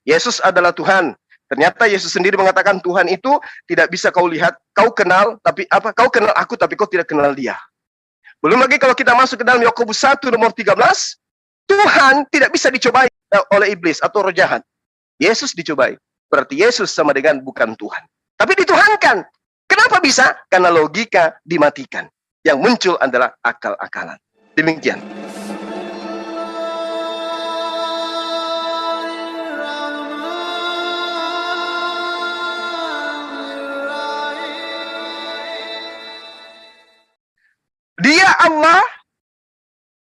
Yesus adalah Tuhan. Ternyata Yesus sendiri mengatakan Tuhan itu tidak bisa kau lihat, kau kenal, tapi apa? Kau kenal aku, tapi kau tidak kenal dia. Belum lagi kalau kita masuk ke dalam Yakobus 1 nomor 13, Tuhan tidak bisa dicobai oleh iblis atau roh jahat. Yesus dicobai. Berarti Yesus sama dengan bukan Tuhan. Tapi dituhankan. Kenapa bisa? Karena logika dimatikan. Yang muncul adalah akal-akalan. Demikian. Dia Allah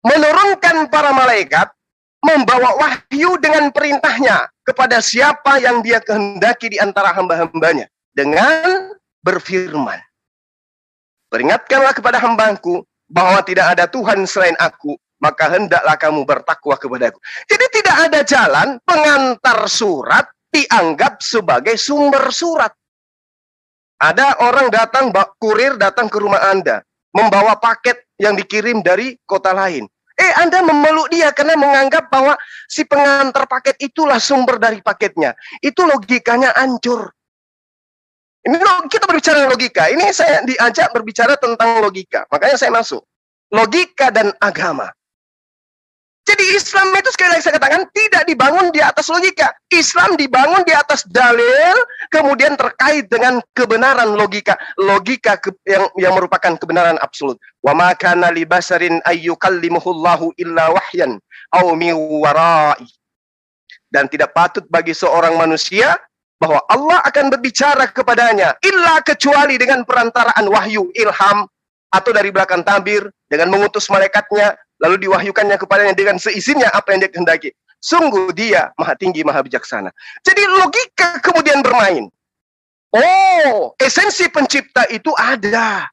menurunkan para malaikat, membawa wahyu dengan perintahnya kepada siapa yang dia kehendaki di antara hamba-hambanya. Dengan berfirman, peringatkanlah kepada hambaku bahwa tidak ada Tuhan selain aku, maka hendaklah kamu bertakwa kepadaku. Jadi tidak ada jalan pengantar surat dianggap sebagai sumber surat. Ada orang datang, kurir datang ke rumah Anda, membawa paket yang dikirim dari kota lain. Anda memeluk dia karena menganggap bahwa si pengantar paket itulah sumber dari paketnya. Itu logikanya hancur. Ini kita berbicara logika. Ini saya diajak berbicara tentang logika. Makanya saya masuk. Logika dan agama. Jadi Islam itu sekali lagi saya katakan tidak dibangun di atas logika. Islam dibangun di atas dalil, kemudian terkait dengan kebenaran logika. Logika yang merupakan kebenaran absolut. Wa ma kana li basarin ayyukallimuhullahu illa wahyan aw min wara'i. Dan tidak patut bagi seorang manusia bahwa Allah akan berbicara kepadanya illa kecuali dengan perantaraan wahyu, ilham, atau dari belakang tabir dengan mengutus malaikatnya lalu diwahyukannya kepadanya dengan seizinnya apa yang dia kehendaki. Sungguh dia maha tinggi, maha bijaksana. Jadi logika kemudian bermain. Oh, esensi pencipta itu ada.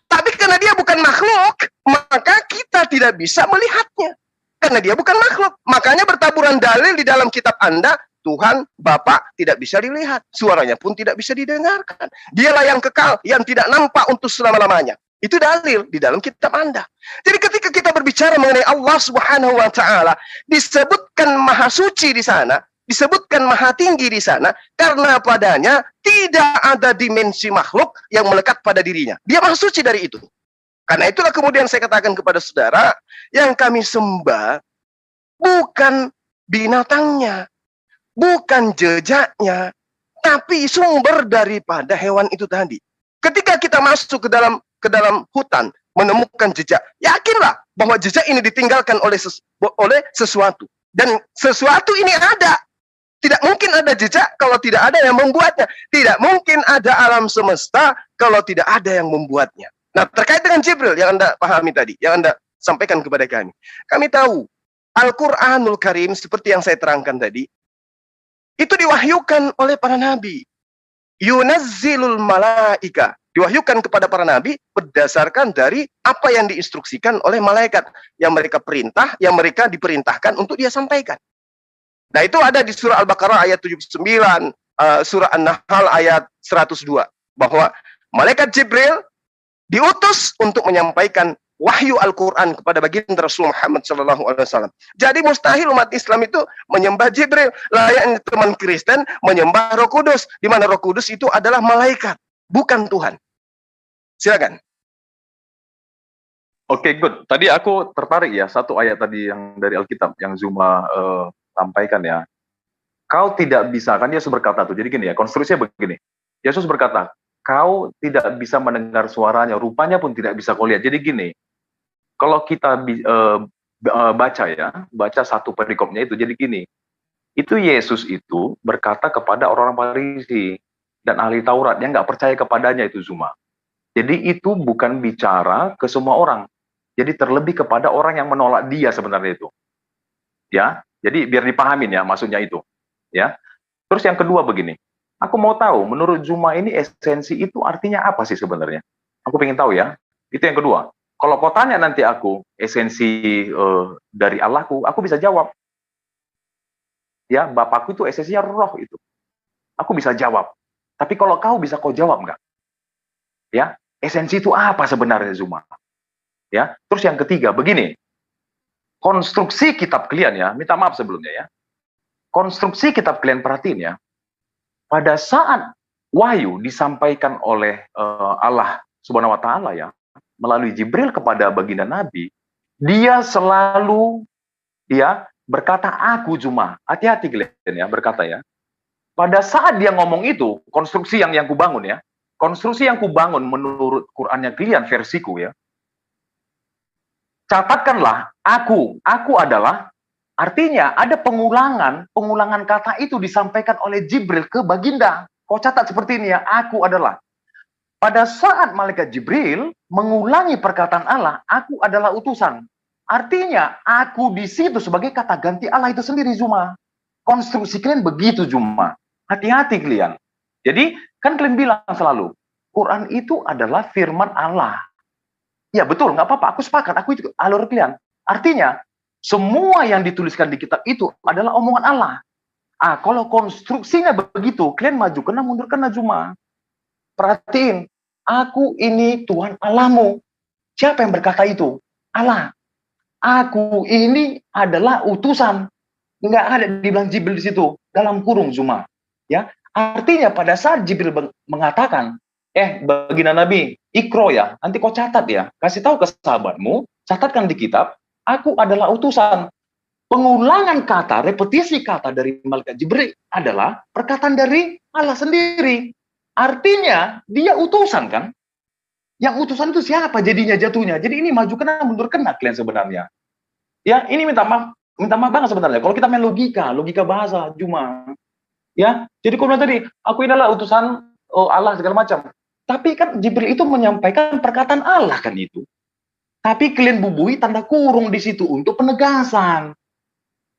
Tapi karena dia bukan makhluk, maka kita tidak bisa melihatnya. Karena dia bukan makhluk. Makanya bertaburan dalil di dalam kitab Anda, Tuhan, Bapa tidak bisa dilihat. Suaranya pun tidak bisa didengarkan. Dialah yang kekal, yang tidak nampak untuk selama-lamanya. Itu dalil di dalam kitab Anda. Jadi ketika kita berbicara mengenai Allah Subhanahu wa taala, disebutkan maha suci di sana, disebutkan maha tinggi di sana karena padanya tidak ada dimensi makhluk yang melekat pada dirinya. Dia maha suci dari itu. Karena itulah kemudian saya katakan kepada saudara, yang kami sembah bukan binatangnya, bukan jejaknya, tapi sumber daripada hewan itu tadi. Ketika kita masuk ke dalam hutan, menemukan jejak, yakinlah bahwa jejak ini ditinggalkan oleh sesuatu. Dan sesuatu ini ada. Tidak mungkin ada jejak kalau tidak ada yang membuatnya. Tidak mungkin ada alam semesta kalau tidak ada yang membuatnya. Nah, terkait dengan Jibril yang Anda pahami tadi, yang Anda sampaikan kepada kami. Kami tahu Al-Quranul Karim seperti yang saya terangkan tadi, itu diwahyukan oleh para nabi. Yunazzilul malaika, diwahyukan kepada para nabi berdasarkan dari apa yang diinstruksikan oleh malaikat yang mereka perintah, yang mereka diperintahkan untuk dia sampaikan. Nah, itu ada di surah Al-Baqarah ayat 79, surah An-Nahl ayat 102, bahwa malaikat Jibril diutus untuk menyampaikan wahyu Al-Quran kepada baginda Rasul Muhammad SAW. Jadi mustahil umat Islam itu menyembah Jibril. Layaknya teman Kristen menyembah Roh Kudus, di mana Roh Kudus itu adalah malaikat, bukan Tuhan. Silakan. Oke, good. Tadi aku tertarik ya, satu ayat tadi yang dari Alkitab yang Zuma sampaikan ya. Kau tidak bisa, kan Yesus berkata tuh, jadi gini ya, konstruksinya begini. Yesus berkata, kau tidak bisa mendengar suaranya, rupanya pun tidak bisa kau lihat. Jadi gini, kalau kita baca satu perikopnya itu, jadi gini, itu Yesus itu berkata kepada orang-orang Farisi dan ahli Taurat yang nggak percaya kepadanya itu Zuma. Jadi itu bukan bicara ke semua orang. Jadi terlebih kepada orang yang menolak dia sebenarnya itu. Ya, jadi biar dipahamin ya maksudnya itu. Ya. Terus yang kedua begini, aku mau tahu menurut Zuma ini esensi itu artinya apa sih sebenarnya? Aku pengen tahu ya. Itu yang kedua. Kalau kau tanya nanti aku esensi dari Allahku, aku bisa jawab. Ya, Bapakku itu esensinya roh itu. Aku bisa jawab. Tapi kalau kau bisa kau jawab nggak? Ya, esensi itu apa sebenarnya Zuma? Ya, terus yang ketiga begini. Konstruksi kitab kalian ya, minta maaf sebelumnya ya. konstruksi kitab kalian perhatiin ya. Pada saat wahyu disampaikan oleh Allah Subhanahu wa taala ya, melalui Jibril kepada baginda Nabi, dia selalu berkata aku cuma. Hati-hati kalian ya, berkata ya. Pada saat dia ngomong itu, konstruksi yang kubangun ya. Konstruksi yang kubangun menurut Qur'annya kalian versiku ya. Catatkanlah aku adalah, artinya ada pengulangan kata itu disampaikan oleh Jibril ke baginda. Kau catat seperti ini ya, aku adalah. Pada saat malaikat Jibril mengulangi perkataan Allah, aku adalah utusan. Artinya, aku di situ sebagai kata ganti Allah itu sendiri, Zuma. Konstruksi kalian begitu, Zuma. Hati-hati kalian. Jadi, kan kalian bilang selalu, Quran itu adalah firman Allah. Ya betul, nggak apa-apa, aku sepakat, aku itu alur kalian. Artinya, semua yang dituliskan di kitab itu adalah omongan Allah. Kalau konstruksinya begitu, kalian maju kena, mundur kena, Zuma. Perhatiin, aku ini Tuhan Allahmu. Siapa yang berkata itu? Allah. Aku ini adalah utusan. Nggak ada dibilang Jibril di situ, dalam kurung Zuma. Ya, artinya pada saat Jibril mengatakan, baginda Nabi, ikro ya, nanti kau catat ya, kasih tahu ke sahabatmu, catatkan di kitab, aku adalah utusan. Pengulangan kata, repetisi kata dari malaikat Jibril adalah perkataan dari Allah sendiri. Artinya, dia utusan kan? Yang utusan itu siapa jadinya jatuhnya? Jadi ini maju kena, mundur kena kalian sebenarnya. Ya, ini minta maaf banget sebenarnya. Kalau kita main logika bahasa cuma. Ya, jadi kalau tadi, aku ini adalah utusan Allah segala macam. Tapi kan Jibril itu menyampaikan perkataan Allah kan itu. Tapi kalian bubui tanda kurung di situ untuk penegasan.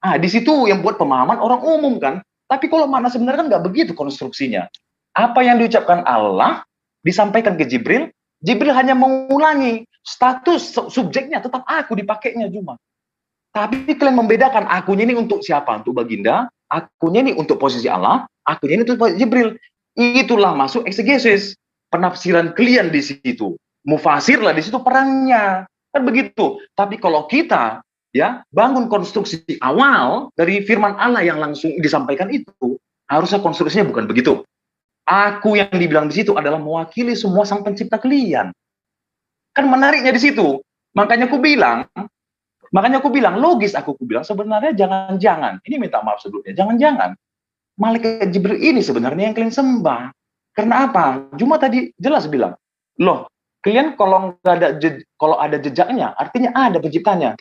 Di situ yang buat pemahaman orang umum kan. Tapi kalau makna sebenarnya kan nggak begitu konstruksinya. Apa yang diucapkan Allah disampaikan ke Jibril, Jibril hanya mengulangi, status subjeknya tetap aku dipakainya cuma. Tapi kalian membedakan akunya ini untuk siapa? Untuk baginda, akunya ini untuk posisi Allah, akunya ini untuk Jibril. Itulah masuk eksegesis. Penafsiran kalian di situ. Mufasir lah di situ perangnya. Kan begitu. Tapi kalau kita ya bangun konstruksi awal dari firman Allah yang langsung disampaikan itu, harusnya konstruksinya bukan begitu. Aku yang dibilang di situ adalah mewakili semua sang pencipta kalian. Kan menariknya di situ. Makanya aku bilang logis aku bilang sebenarnya jangan-jangan. Ini minta maaf sebelumnya. Jangan-jangan malaikat Jibril ini sebenarnya yang kalian sembah. Karena apa? Cuma tadi jelas bilang, loh, kalian kalau ada jejaknya, artinya ada penciptanya.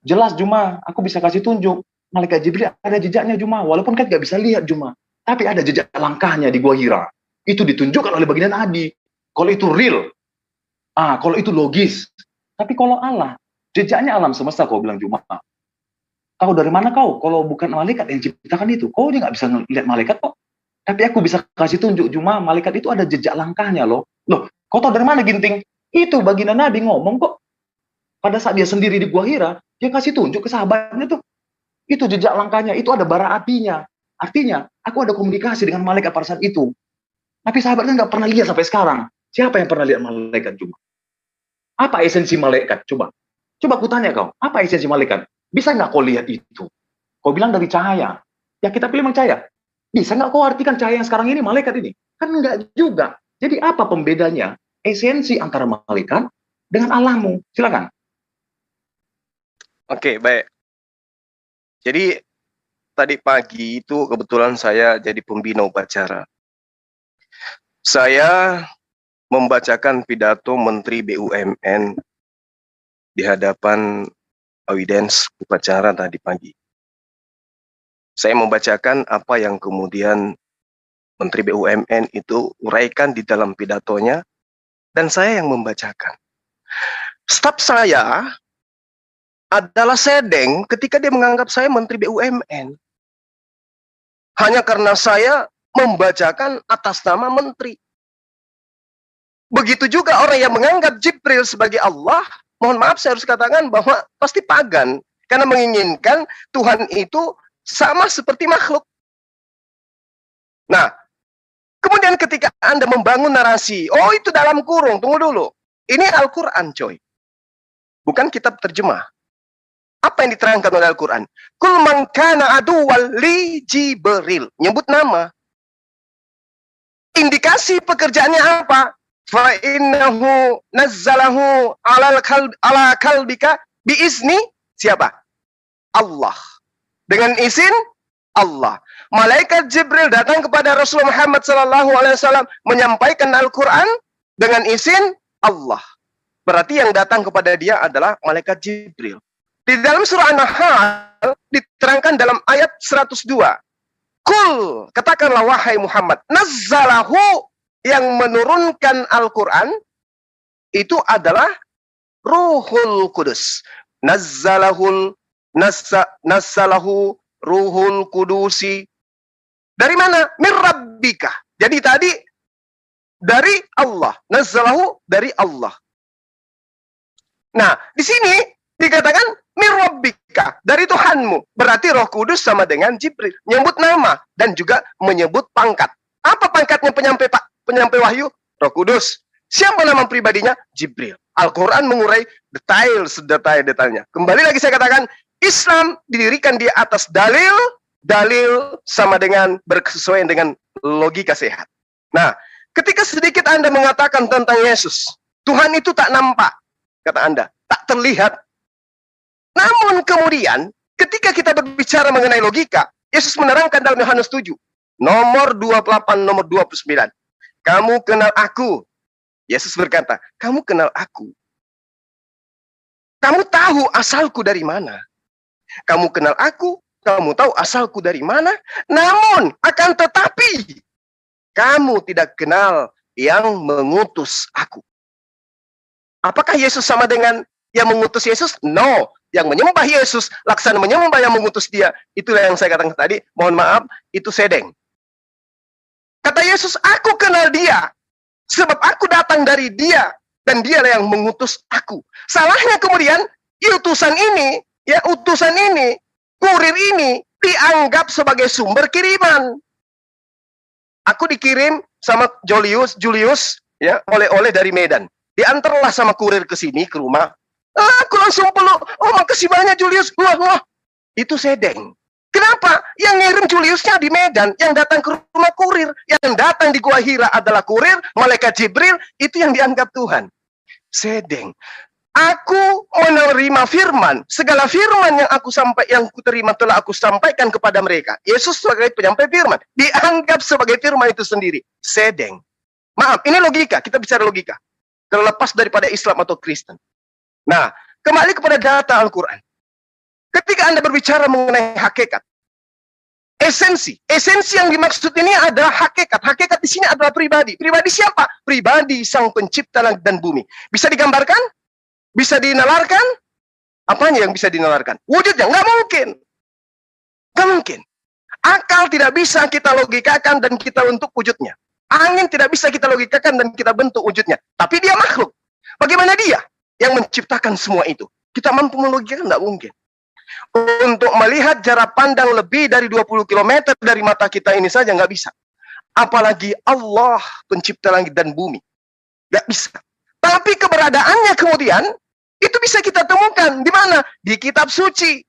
Jelas Juma, aku bisa kasih tunjuk. Malaikat Jibril ada jejaknya Juma, walaupun kan nggak bisa lihat Juma. Tapi ada jejak langkahnya di Gua Hira. Itu ditunjukkan oleh baginda Nabi. Kalau itu real. Kalau itu logis. Tapi kalau Allah, jejaknya alam semesta, kau bilang Juma. Tahu dari mana kau? Kalau bukan malaikat yang ciptakan itu. Kau dia nggak bisa lihat malaikat kok. Tapi aku bisa kasih tunjuk Juma, malaikat itu ada jejak langkahnya loh. Loh, kau tahu dari mana Ginting? Itu baginda Nabi ngomong kok. Pada saat dia sendiri di Gua Hira, dia kasih tunjuk ke sahabatnya tuh. Itu jejak langkahnya, itu ada bara apinya. Artinya, aku ada komunikasi dengan malaikat pada saat itu. Tapi sahabatnya nggak pernah lihat sampai sekarang. Siapa yang pernah lihat malaikat Juma? Apa esensi malaikat? Coba aku tanya kau, apa esensi malaikat? Bisa nggak kau lihat itu? Kau bilang dari cahaya. Ya kita pilih memang cahaya. Bisa nggak kau artikan cahaya yang sekarang ini malaikat ini? Kan nggak juga. Jadi apa pembedanya? Esensi antara malaikat dengan Allahmu. Silakan. Oke, baik. Jadi tadi pagi itu kebetulan saya jadi pembina upacara. Saya membacakan pidato Menteri BUMN di hadapan audiens upacara tadi pagi. Saya membacakan apa yang kemudian Menteri BUMN itu uraikan di dalam pidatonya, dan saya yang membacakan. Staf saya adalah sedeng ketika dia menganggap saya Menteri BUMN. Hanya karena saya membacakan atas nama menteri. Begitu juga orang yang menganggap Jibril sebagai Allah, mohon maaf saya harus katakan bahwa pasti pagan. Karena menginginkan Tuhan itu sama seperti makhluk. Nah, kemudian ketika Anda membangun narasi, oh itu dalam kurung, tunggu dulu. Ini Al-Quran coy. Bukan kitab terjemah. Apa yang diterangkan oleh Al-Quran? Kul man kana aduwwal li Jibril. Nyebut nama. Indikasi pekerjaannya apa? Fa innahu nazzalahu ala kalbika biizni siapa? Allah. Dengan izin Allah. Malaikat Jibril datang kepada Rasulullah Muhammad SAW menyampaikan Al-Quran dengan izin Allah. Berarti yang datang kepada dia adalah malaikat Jibril. Di dalam surah An-Nahl diterangkan dalam ayat 102. Kul, katakanlah wahai Muhammad, nazzalahu, yang menurunkan Al-Quran itu adalah Ruhul Kudus. Nazzalahu Ruhul Kudusi. Dari mana? Min Rabbika. Jadi tadi dari Allah. Nazzalahu dari Allah. Nah, di sini dikatakan min Rabbika, dari Tuhanmu. Berarti Roh Kudus sama dengan Jibril. Menyebut nama dan juga menyebut pangkat. Apa pangkatnya penyampai wahyu? Roh Kudus. Siapa nama pribadinya? Jibril. Al-Quran mengurai detail-detailnya. Kembali lagi saya katakan, Islam didirikan di atas dalil sama dengan berkesesuaian dengan logika sehat. Nah, ketika sedikit Anda mengatakan tentang Yesus, Tuhan itu tak nampak, kata Anda, tak terlihat. Namun kemudian, ketika kita berbicara mengenai logika, Yesus menerangkan dalam Yohanes 7, nomor 28, nomor 29. Kamu kenal aku. Yesus berkata, kamu kenal aku. Kamu tahu asalku dari mana. Kamu kenal aku, kamu tahu asalku dari mana. Namun, akan tetapi, kamu tidak kenal yang mengutus aku. Apakah Yesus sama dengan yang mengutus Yesus? No. Yang menyembah Yesus, laksana menyembah yang mengutus dia. Itulah yang saya katakan tadi. Mohon maaf, itu sedeng. Kata Yesus, aku kenal dia. Sebab aku datang dari dia. Dan dialah yang mengutus aku. Salahnya kemudian, utusan ini, kurir ini, dianggap sebagai sumber kiriman. Aku dikirim sama Julius, ya, oleh-oleh dari Medan. Diantarlah sama kurir ke sini, ke rumah. Aku langsung peluk. Oh, makasih banyak Julius. Wah. Itu sedeng. Kenapa? Yang ngirim Juliusnya di Medan, yang datang ke rumah kurir, yang datang di Gua Hira adalah kurir, malaikat Jibril, itu yang dianggap Tuhan. Sedeng. Aku menerima firman, segala firman yang kuterima telah aku sampaikan kepada mereka. Yesus sebagai penyampai firman, dianggap sebagai firman itu sendiri. Sedeng. Maaf, ini logika, kita bicara logika. Terlepas daripada Islam atau Kristen. Nah, kembali kepada data Al-Quran. Ketika Anda berbicara mengenai hakikat, esensi yang dimaksud ini adalah hakikat. Hakikat di sini adalah pribadi. Pribadi siapa? Pribadi Sang Pencipta langit dan bumi. Bisa digambarkan? Bisa dinalarkan? Apanya yang bisa dinalarkan? Wujudnya? Nggak mungkin. Nggak mungkin. Akal tidak bisa kita logikakan dan kita bentuk wujudnya. Angin tidak bisa kita logikakan dan kita bentuk wujudnya. Tapi dia makhluk. Bagaimana dia yang menciptakan semua itu? Kita mampu melogikakan? Nggak mungkin. Untuk melihat jarak pandang lebih dari 20 km dari mata kita ini saja nggak bisa. Apalagi Allah pencipta langit dan bumi. Nggak bisa. Tapi keberadaannya kemudian, itu bisa kita temukan. Di mana? Di kitab suci.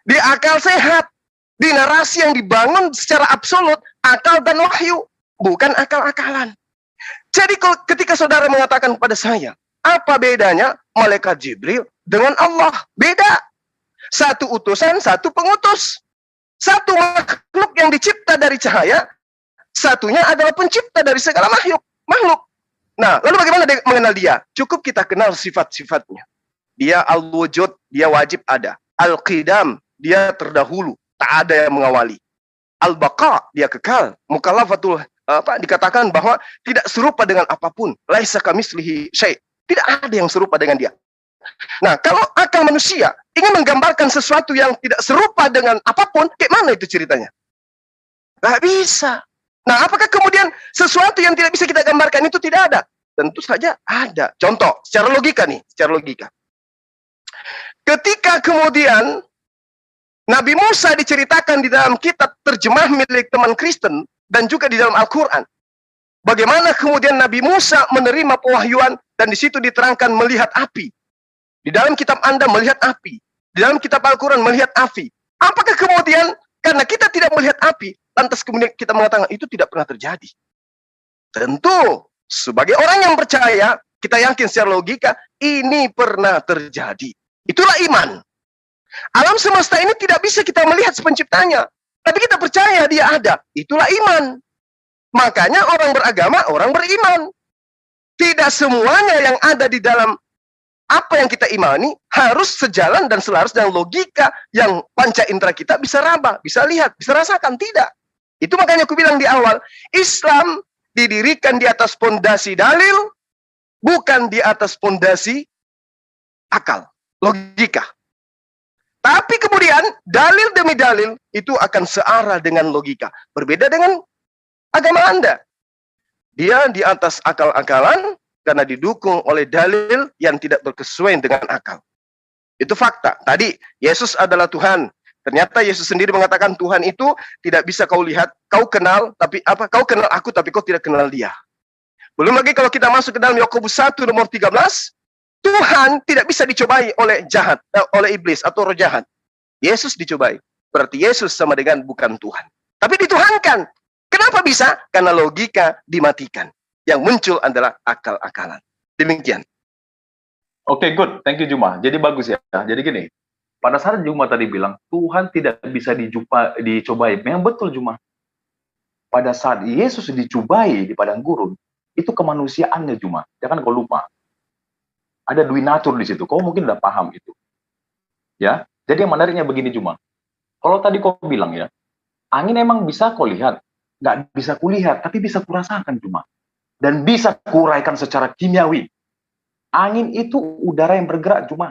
Di akal sehat. Di narasi yang dibangun secara absolut. Akal dan wahyu. Bukan akal-akalan. Jadi ketika saudara mengatakan kepada saya, apa bedanya malaikat Jibril dengan Allah? Beda. Satu utusan, satu pengutus. Satu makhluk yang dicipta dari cahaya, satunya adalah pencipta dari segala makhluk. Nah, lalu bagaimana mengenal dia? Cukup kita kenal sifat-sifatnya. Dia al-wujud, dia wajib ada. Al-qidam, dia terdahulu, tak ada yang mengawali. Al-baqa, dia kekal. Mukallafatul, dikatakan bahwa tidak serupa dengan apapun. Laisa kamitslihi syai'. Tidak ada yang serupa dengan dia. Nah, kalau akal manusia ingin menggambarkan sesuatu yang tidak serupa dengan apapun, kayak mana itu ceritanya? Nggak bisa. Nah, apakah kemudian sesuatu yang tidak bisa kita gambarkan itu tidak ada? Tentu saja ada. Contoh, secara logika nih, secara logika. Ketika kemudian Nabi Musa diceritakan di dalam kitab terjemah milik teman Kristen dan juga di dalam Al-Quran. Bagaimana kemudian Nabi Musa menerima pewahyuan dan di situ diterangkan melihat api. Di dalam kitab Anda melihat api. di dalam kitab Al-Quran melihat api. Apakah kemudian karena kita tidak melihat api, lantas kemudian kita mengatakan itu tidak pernah terjadi? Tentu, sebagai orang yang percaya, kita yakin secara logika, ini pernah terjadi. Itulah iman. Alam semesta ini tidak bisa kita melihat penciptanya, tapi kita percaya dia ada. Itulah iman. Makanya orang beragama, orang beriman. Tidak semuanya yang ada di dalam apa yang kita imani harus sejalan dan selaras dengan logika yang panca indera kita bisa raba, bisa lihat, bisa rasakan. Tidak. Itu makanya aku bilang di awal, Islam didirikan di atas pondasi dalil, bukan di atas pondasi akal, logika. Tapi kemudian dalil demi dalil itu akan searah dengan logika. Berbeda dengan agama Anda. Dia di atas akal-akalan karena didukung oleh dalil yang tidak berkesesuaian dengan akal. Itu fakta. Tadi Yesus adalah Tuhan. Ternyata Yesus sendiri mengatakan Tuhan itu tidak bisa kau lihat, kau kenal, tapi apa? Kau kenal aku, tapi kau tidak kenal dia. Belum lagi kalau kita masuk ke dalam Yakobus 1 nomor 13, Tuhan tidak bisa dicobai oleh oleh iblis atau roh jahat. Yesus dicobai. Berarti Yesus sama dengan bukan Tuhan. Tapi dituhankan. Kenapa bisa? Karena logika dimatikan. Yang muncul adalah akal-akalan. Demikian. Oke, good. Thank you, Juma. Jadi bagus ya. Jadi gini, pada saat Juma tadi bilang, Tuhan tidak bisa dicobai. Memang betul, Juma. Pada saat Yesus dicobai di padang gurun, itu kemanusiaannya, Juma. Jangan kau lupa. Ada dui natur di situ. Kau mungkin udah paham itu. Ya. Jadi yang menariknya begini, Juma. Kalau tadi kau bilang ya, angin emang bisa kau lihat. Nggak bisa kulihat, tapi bisa kurasakan, Juma. Dan bisa kuraikan secara kimiawi. Angin itu udara yang bergerak, Juma.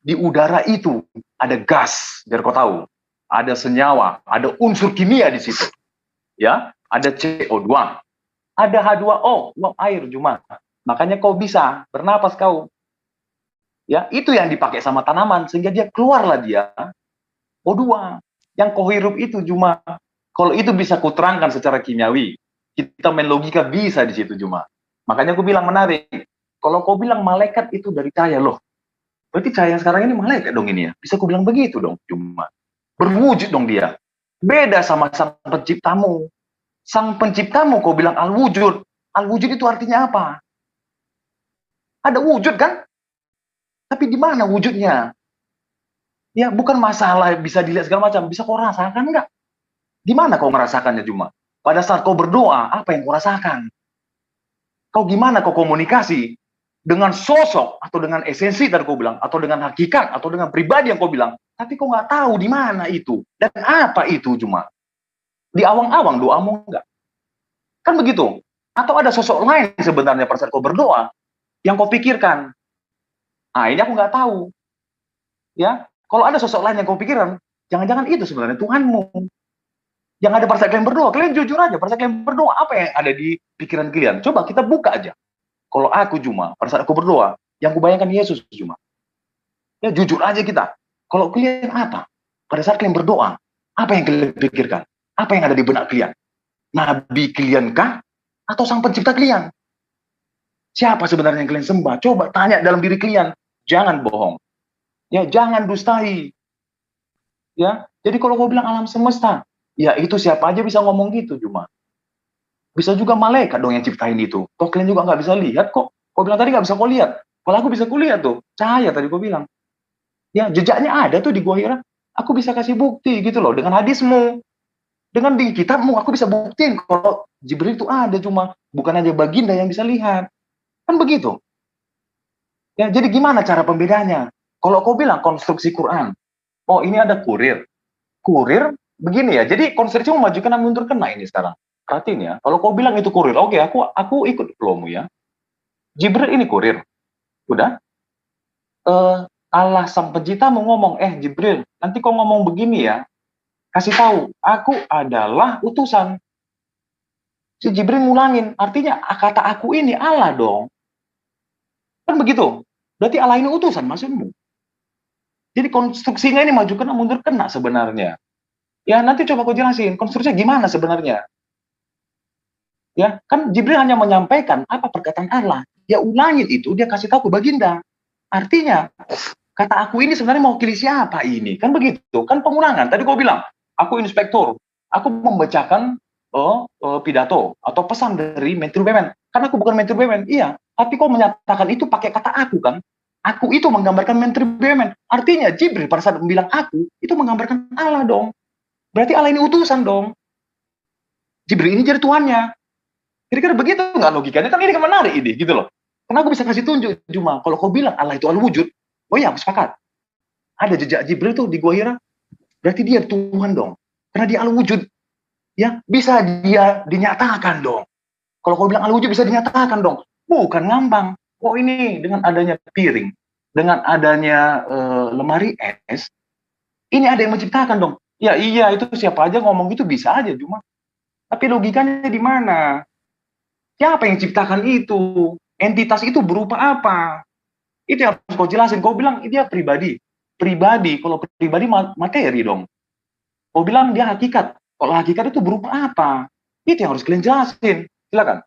Di udara itu ada gas, biar kau tahu. Ada senyawa, ada unsur kimia di situ. Ya, ada CO2. Ada H2O, uap air, Juma. Makanya kau bisa bernapas kau. Ya, itu yang dipakai sama tanaman sehingga dia keluarlah dia O2. Yang kau hirup itu, Juma. Kalau itu bisa kuterangkan secara kimiawi, kita main logika bisa di situ, Juma. Makanya aku bilang menarik. Kalau kau bilang malaikat itu dari cahaya, loh. Berarti cahaya yang sekarang ini malaikat dong ini ya. Bisa aku bilang begitu dong, Juma. Berwujud dong dia. Beda sama sang penciptamu. Sang penciptamu kau bilang al-wujud. Al-wujud itu artinya apa? Ada wujud kan? Tapi di mana wujudnya? Ya, bukan masalah bisa dilihat segala macam. Bisa kau rasakan enggak? Di mana kau merasakannya, Juma? Pada saat kau berdoa, apa yang kau rasakan? Kau gimana kau komunikasi dengan sosok atau dengan esensi tadi kau bilang, atau dengan hakikat, atau dengan pribadi yang kau bilang, tapi kau nggak tahu di mana itu dan apa itu, Juma. Di awang-awang doamu enggak? Kan begitu. Atau ada sosok lain sebenarnya pada saat kau berdoa yang kau pikirkan. Ah, ini aku nggak tahu. Ya, kalau ada sosok lain yang kau pikirkan, jangan-jangan itu sebenarnya Tuhanmu. Yang ada pada saat kalian berdoa, kalian jujur aja, pada saat kalian berdoa, apa yang ada di pikiran kalian? Coba kita buka aja. Kalau aku, Juma, pada saat aku berdoa, yang kubayangkan Yesus, Juma. Ya, jujur aja kita. Kalau kalian apa? Pada saat kalian berdoa, apa yang kalian pikirkan? Apa yang ada di benak kalian? Nabi kalian kah? Atau sang pencipta kalian? Siapa sebenarnya yang kalian sembah? Coba tanya dalam diri kalian. Jangan bohong. Ya, jangan dustai. Ya, jadi kalau kau bilang alam semesta, ya itu siapa aja bisa ngomong gitu, Juma. Bisa juga malaikat dong yang ciptain itu. Kok kalian juga nggak bisa lihat kok. Kau bilang tadi nggak bisa kau lihat. Kalau aku bisa kulihat tuh. Cahaya tadi kau bilang. Ya, jejaknya ada tuh di Gua Hira. Aku bisa kasih bukti gitu loh. Dengan hadismu. Dengan di kitabmu. Aku bisa buktiin kalau Jibril itu ada, cuma bukan aja baginda yang bisa lihat. Kan begitu. Ya, jadi gimana cara pembedanya? Kalau kau bilang konstruksi Quran. Oh, ini ada kurir. Kurir begini ya, jadi konstruksi memajukan dan mundurkan ini sekarang. Perhatiin ya, kalau kau bilang itu kurir, oke, aku ikut flowmu ya. Jibril ini kurir, udah. Allah sang pencipta mau ngomong, Jibril, nanti kau ngomong begini ya, kasih tahu, aku adalah utusan. Si Jibril ngulangin, artinya kata aku ini Allah dong. Kan begitu, berarti Allah ini utusan maksudmu. Jadi konstruksinya ini maju kena mundur kena sebenarnya. Ya, nanti coba aku jelasin konstruksinya gimana sebenarnya. Ya, kan Jibril hanya menyampaikan apa perkataan Allah. Ya ulangin itu, dia kasih tahu ke baginda. Artinya, kata aku ini sebenarnya mewakili siapa ini? Kan begitu, kan pengulangan. Tadi kau bilang, aku inspektur, aku membacakan pidato atau pesan dari Menteri BUMN. Karena aku bukan Menteri BUMN, iya. Tapi kau menyatakan itu pakai kata aku kan? Aku itu menggambarkan Menteri BUMN. Artinya Jibril pada saat bilang aku, itu menggambarkan Allah dong. Berarti Allah ini utusan dong. Jibril ini jadi tuannya. Kira-kira begitu nggak logikanya? Kan ini kan menarik ini, gitu loh. Karena aku bisa kasih tunjuk, cuma kalau kau bilang Allah itu al-wujud, oh iya, aku sepakat. Ada jejak Jibril tuh di Gua Hira, berarti dia Tuhan dong. Karena dia al-wujud. Ya, bisa dia dinyatakan dong. Kalau kau bilang al-wujud bisa dinyatakan dong. Bukan ngambang. Oh ini dengan adanya piring, dengan adanya lemari es, ini ada yang menciptakan dong. Ya iya, itu siapa aja ngomong itu bisa aja, cuma tapi logikanya di mana? Siapa yang ciptakan itu? Entitas itu berupa apa? Itu yang harus kau jelasin. Kau bilang dia pribadi. Pribadi, kalau pribadi materi dong. Kau bilang dia hakikat. Kalau hakikat itu berupa apa? Itu yang harus kalian jelasin. Silakan.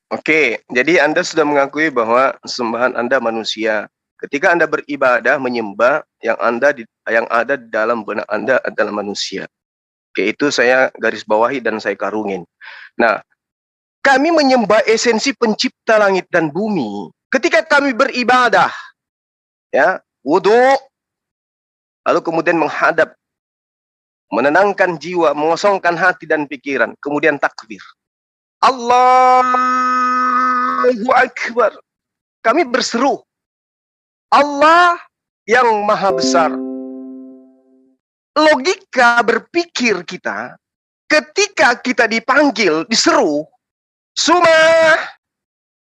Oke, jadi Anda sudah mengakui bahwa sembahan Anda manusia. Ketika Anda beribadah, menyembah, yang ada di dalam benak Anda adalah manusia. Oke, itu saya garis bawahi dan saya karungin. Nah, kami menyembah esensi pencipta langit dan bumi. Ketika kami beribadah, ya, wudu, lalu kemudian menghadap, menenangkan jiwa, mengosongkan hati dan pikiran, kemudian takbir. Allahu Akbar. Kami berseru, Allah yang maha besar. Logika berpikir kita, ketika kita dipanggil, diseru, Sumah,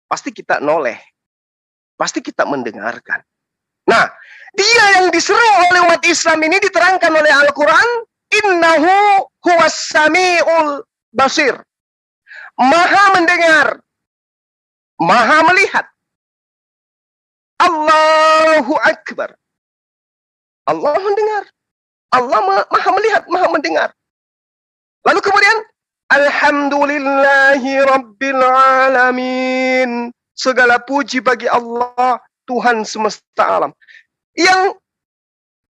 pasti kita noleh. Pasti kita mendengarkan. Nah, dia yang diseru oleh umat Islam ini diterangkan oleh Al-Quran, Innahu huwas sami'ul basir. Maha mendengar, maha melihat. Allahu Akbar. Allah mendengar. Allah maha melihat, maha mendengar. Lalu kemudian, Alhamdulillahi Rabbil Alamin. Segala puji bagi Allah, Tuhan semesta alam. Yang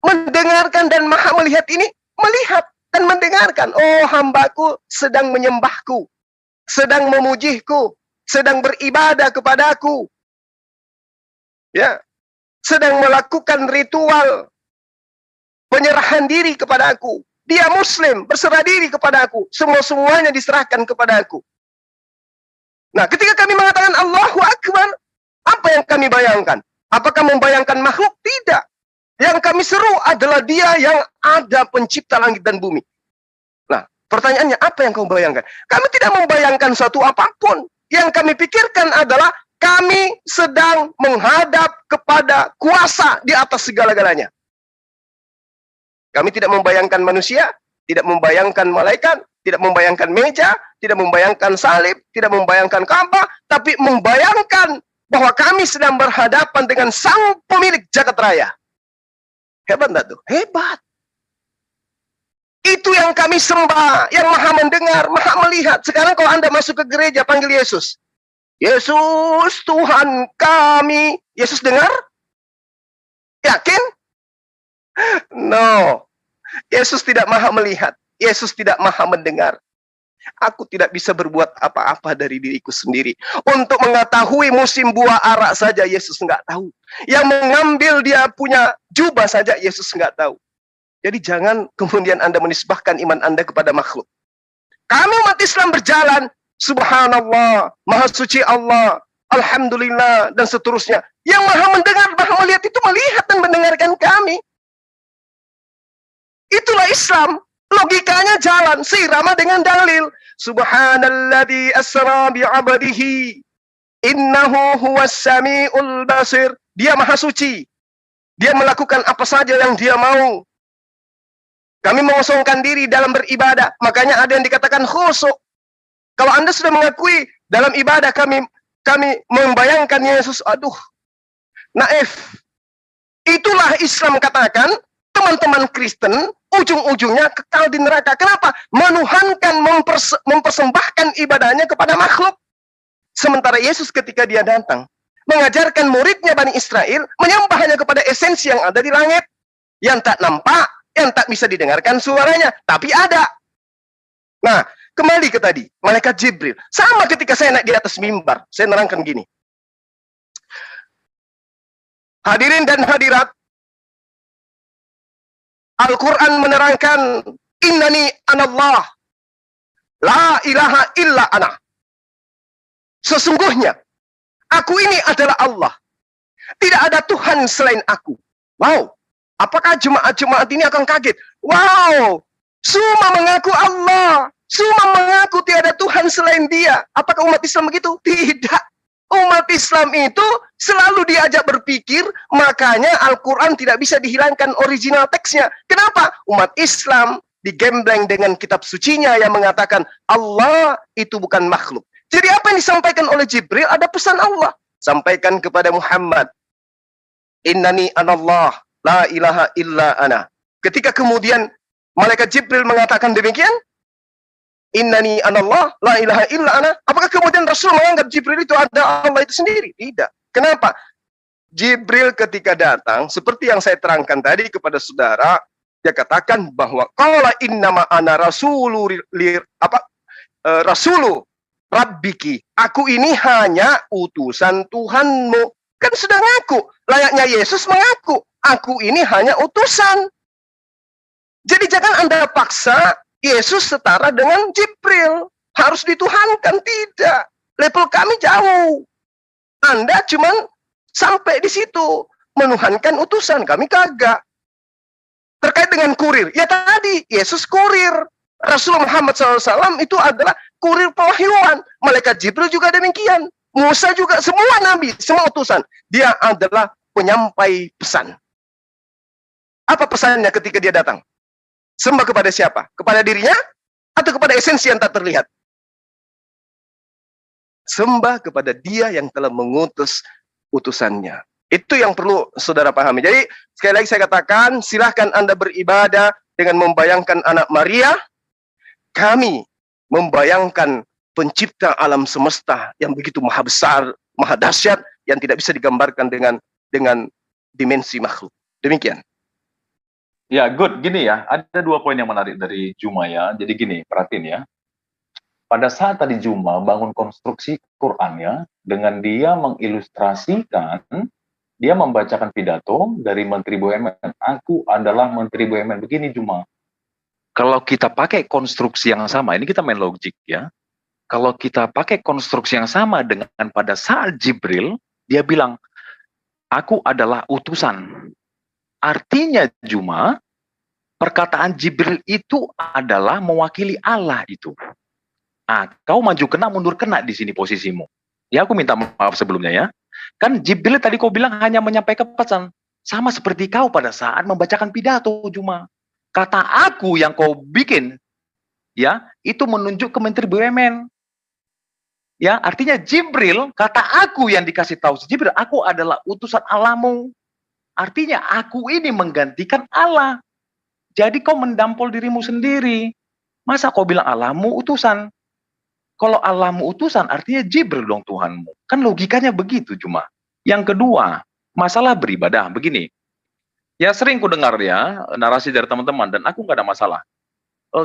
mendengarkan dan maha melihat ini, melihat dan mendengarkan. Oh, hambaku sedang menyembahku, sedang memujiku, sedang beribadah kepadaku. Ya, sedang melakukan ritual penyerahan diri kepada aku. Dia Muslim, berserah diri kepada aku. Semua-semuanya diserahkan kepada aku. Nah, ketika kami mengatakan Allahu Akbar, apa yang kami bayangkan? Apakah membayangkan makhluk? Tidak. Yang kami seru adalah dia yang ada pencipta langit dan bumi. Nah, pertanyaannya apa yang kau bayangkan? Kami tidak membayangkan suatu apapun. Yang kami pikirkan adalah kami sedang menghadap kepada kuasa di atas segala-galanya. Kami tidak membayangkan manusia, tidak membayangkan malaikat, tidak membayangkan meja, tidak membayangkan salib, tidak membayangkan Ka'bah, tapi membayangkan bahwa kami sedang berhadapan dengan sang pemilik jagat raya. Hebat enggak tuh? Hebat. Itu yang kami sembah, yang maha mendengar, maha melihat. Sekarang kalau Anda masuk ke gereja, panggil Yesus. Yesus Tuhan kami. Yesus dengar? Yakin? No. Yesus tidak maha melihat. Yesus tidak maha mendengar. Aku tidak bisa berbuat apa-apa dari diriku sendiri. Untuk mengetahui musim buah arak saja Yesus nggak tahu. Yang mengambil dia punya jubah saja Yesus nggak tahu. Jadi jangan kemudian Anda menisbahkan iman Anda kepada makhluk. Kami umat Islam berjalan, subhanallah, maha suci Allah, alhamdulillah, dan seterusnya. Yang maha mendengar, maha melihat itu melihat dan mendengarkan kami. Itulah Islam. Logikanya jalan, sirama dengan dalil. Subhanalladzi asra bi'abdihi. Innahu huwas sami'ul basir. Dia maha suci. Dia melakukan apa saja yang dia mau. Kami mengosongkan diri dalam beribadah. Makanya ada yang dikatakan khusyuk. Kalau Anda sudah mengakui dalam ibadah kami membayangkan Yesus, aduh, naif. Itulah Islam katakan, teman-teman Kristen ujung-ujungnya kekal di neraka. Kenapa? Menuhankan, mempersembahkan ibadahnya kepada makhluk. Sementara Yesus ketika dia datang, mengajarkan muridnya Bani Israel menyembah hanya kepada esensi yang ada di langit, yang tak nampak, yang tak bisa didengarkan suaranya, tapi ada. Nah, kembali ke tadi, malaikat Jibril. Sama ketika saya naik di atas mimbar, saya nerangkan gini. Hadirin dan hadirat, Al-Quran menerangkan, Innani anallah, la ilaha illa ana. Sesungguhnya, aku ini adalah Allah. Tidak ada Tuhan selain aku. Wow, apakah jemaat-jemaat ini akan kaget? Wow, semua mengaku Allah. Semua mengaku tiada Tuhan selain dia. Apakah umat Islam begitu? Tidak. Umat Islam itu selalu diajak berpikir, makanya Al-Quran tidak bisa dihilangkan original teksnya. Kenapa? Umat Islam digembleng dengan kitab sucinya yang mengatakan Allah itu bukan makhluk. Jadi apa yang disampaikan oleh Jibril ada pesan Allah. Sampaikan kepada Muhammad, Innani anallah, la ilaha illa ana. Ketika kemudian malaikat Jibril mengatakan demikian, Innani anallah, la ilaha illa ana. Apakah kemudian Rasul menganggap Jibril itu ada Allah itu sendiri? Tidak. Kenapa? Jibril ketika datang, seperti yang saya terangkan tadi kepada saudara, dia katakan bahwa qala innama ana rasulu rasulu rabbiki. Aku ini hanya utusan Tuhanmu. Kan sudah ngaku. Layaknya Yesus mengaku, aku ini hanya utusan. Jadi jangan Anda paksa Yesus setara dengan Jibril. Harus dituhankan. Tidak. Level kami jauh. Anda cuman sampai di situ. Menuhankan utusan. Kami kagak. Terkait dengan kurir. Ya tadi, Yesus kurir. Rasulullah Muhammad SAW itu adalah kurir pewahyuan. Malaikat Jibril juga demikian. Musa juga, semua nabi, semua utusan. Dia adalah penyampai pesan. Apa pesannya ketika dia datang? Sembah kepada siapa? Kepada dirinya? Atau kepada esensi yang tak terlihat? Sembah kepada dia yang telah mengutus utusannya. Itu yang perlu saudara pahami. Jadi sekali lagi saya katakan, silahkan Anda beribadah dengan membayangkan anak Maria. Kami membayangkan pencipta alam semesta yang begitu maha besar, maha dahsyat, yang tidak bisa digambarkan dengan dimensi makhluk. Demikian. Ya, good. Gini ya, ada 2 poin yang menarik dari Juma ya. Jadi gini, perhatiin ya. Pada saat tadi Juma bangun konstruksi Quran ya, dengan dia mengilustrasikan, dia membacakan pidato dari Menteri BUMN. Aku adalah Menteri BUMN. Begini Juma. Kalau kita pakai konstruksi yang sama, ini kita main logik ya. Kalau kita pakai konstruksi yang sama dengan pada saat Jibril, dia bilang, aku adalah utusan. Artinya Juma, perkataan Jibril itu adalah mewakili Allah itu. Kau maju kena, mundur kena di sini posisimu. Ya, aku minta maaf sebelumnya ya. Kan Jibril tadi kau bilang hanya menyampaikan pesan. Sama seperti kau pada saat membacakan pidato Juma. Kata aku yang kau bikin, ya, itu menunjuk ke Menteri BUMN. Ya, artinya Jibril, kata aku yang dikasih tahu Jibril, aku adalah utusan Allahmu. Artinya aku ini menggantikan Allah. Jadi kau mendampol dirimu sendiri. Masa kau bilang Allahmu utusan? Kalau Allahmu utusan artinya Jibril dong Tuhanmu. Kan logikanya begitu cuma. Yang kedua, masalah beribadah. Begini. Ya sering ku dengar ya narasi dari teman-teman dan aku nggak ada masalah.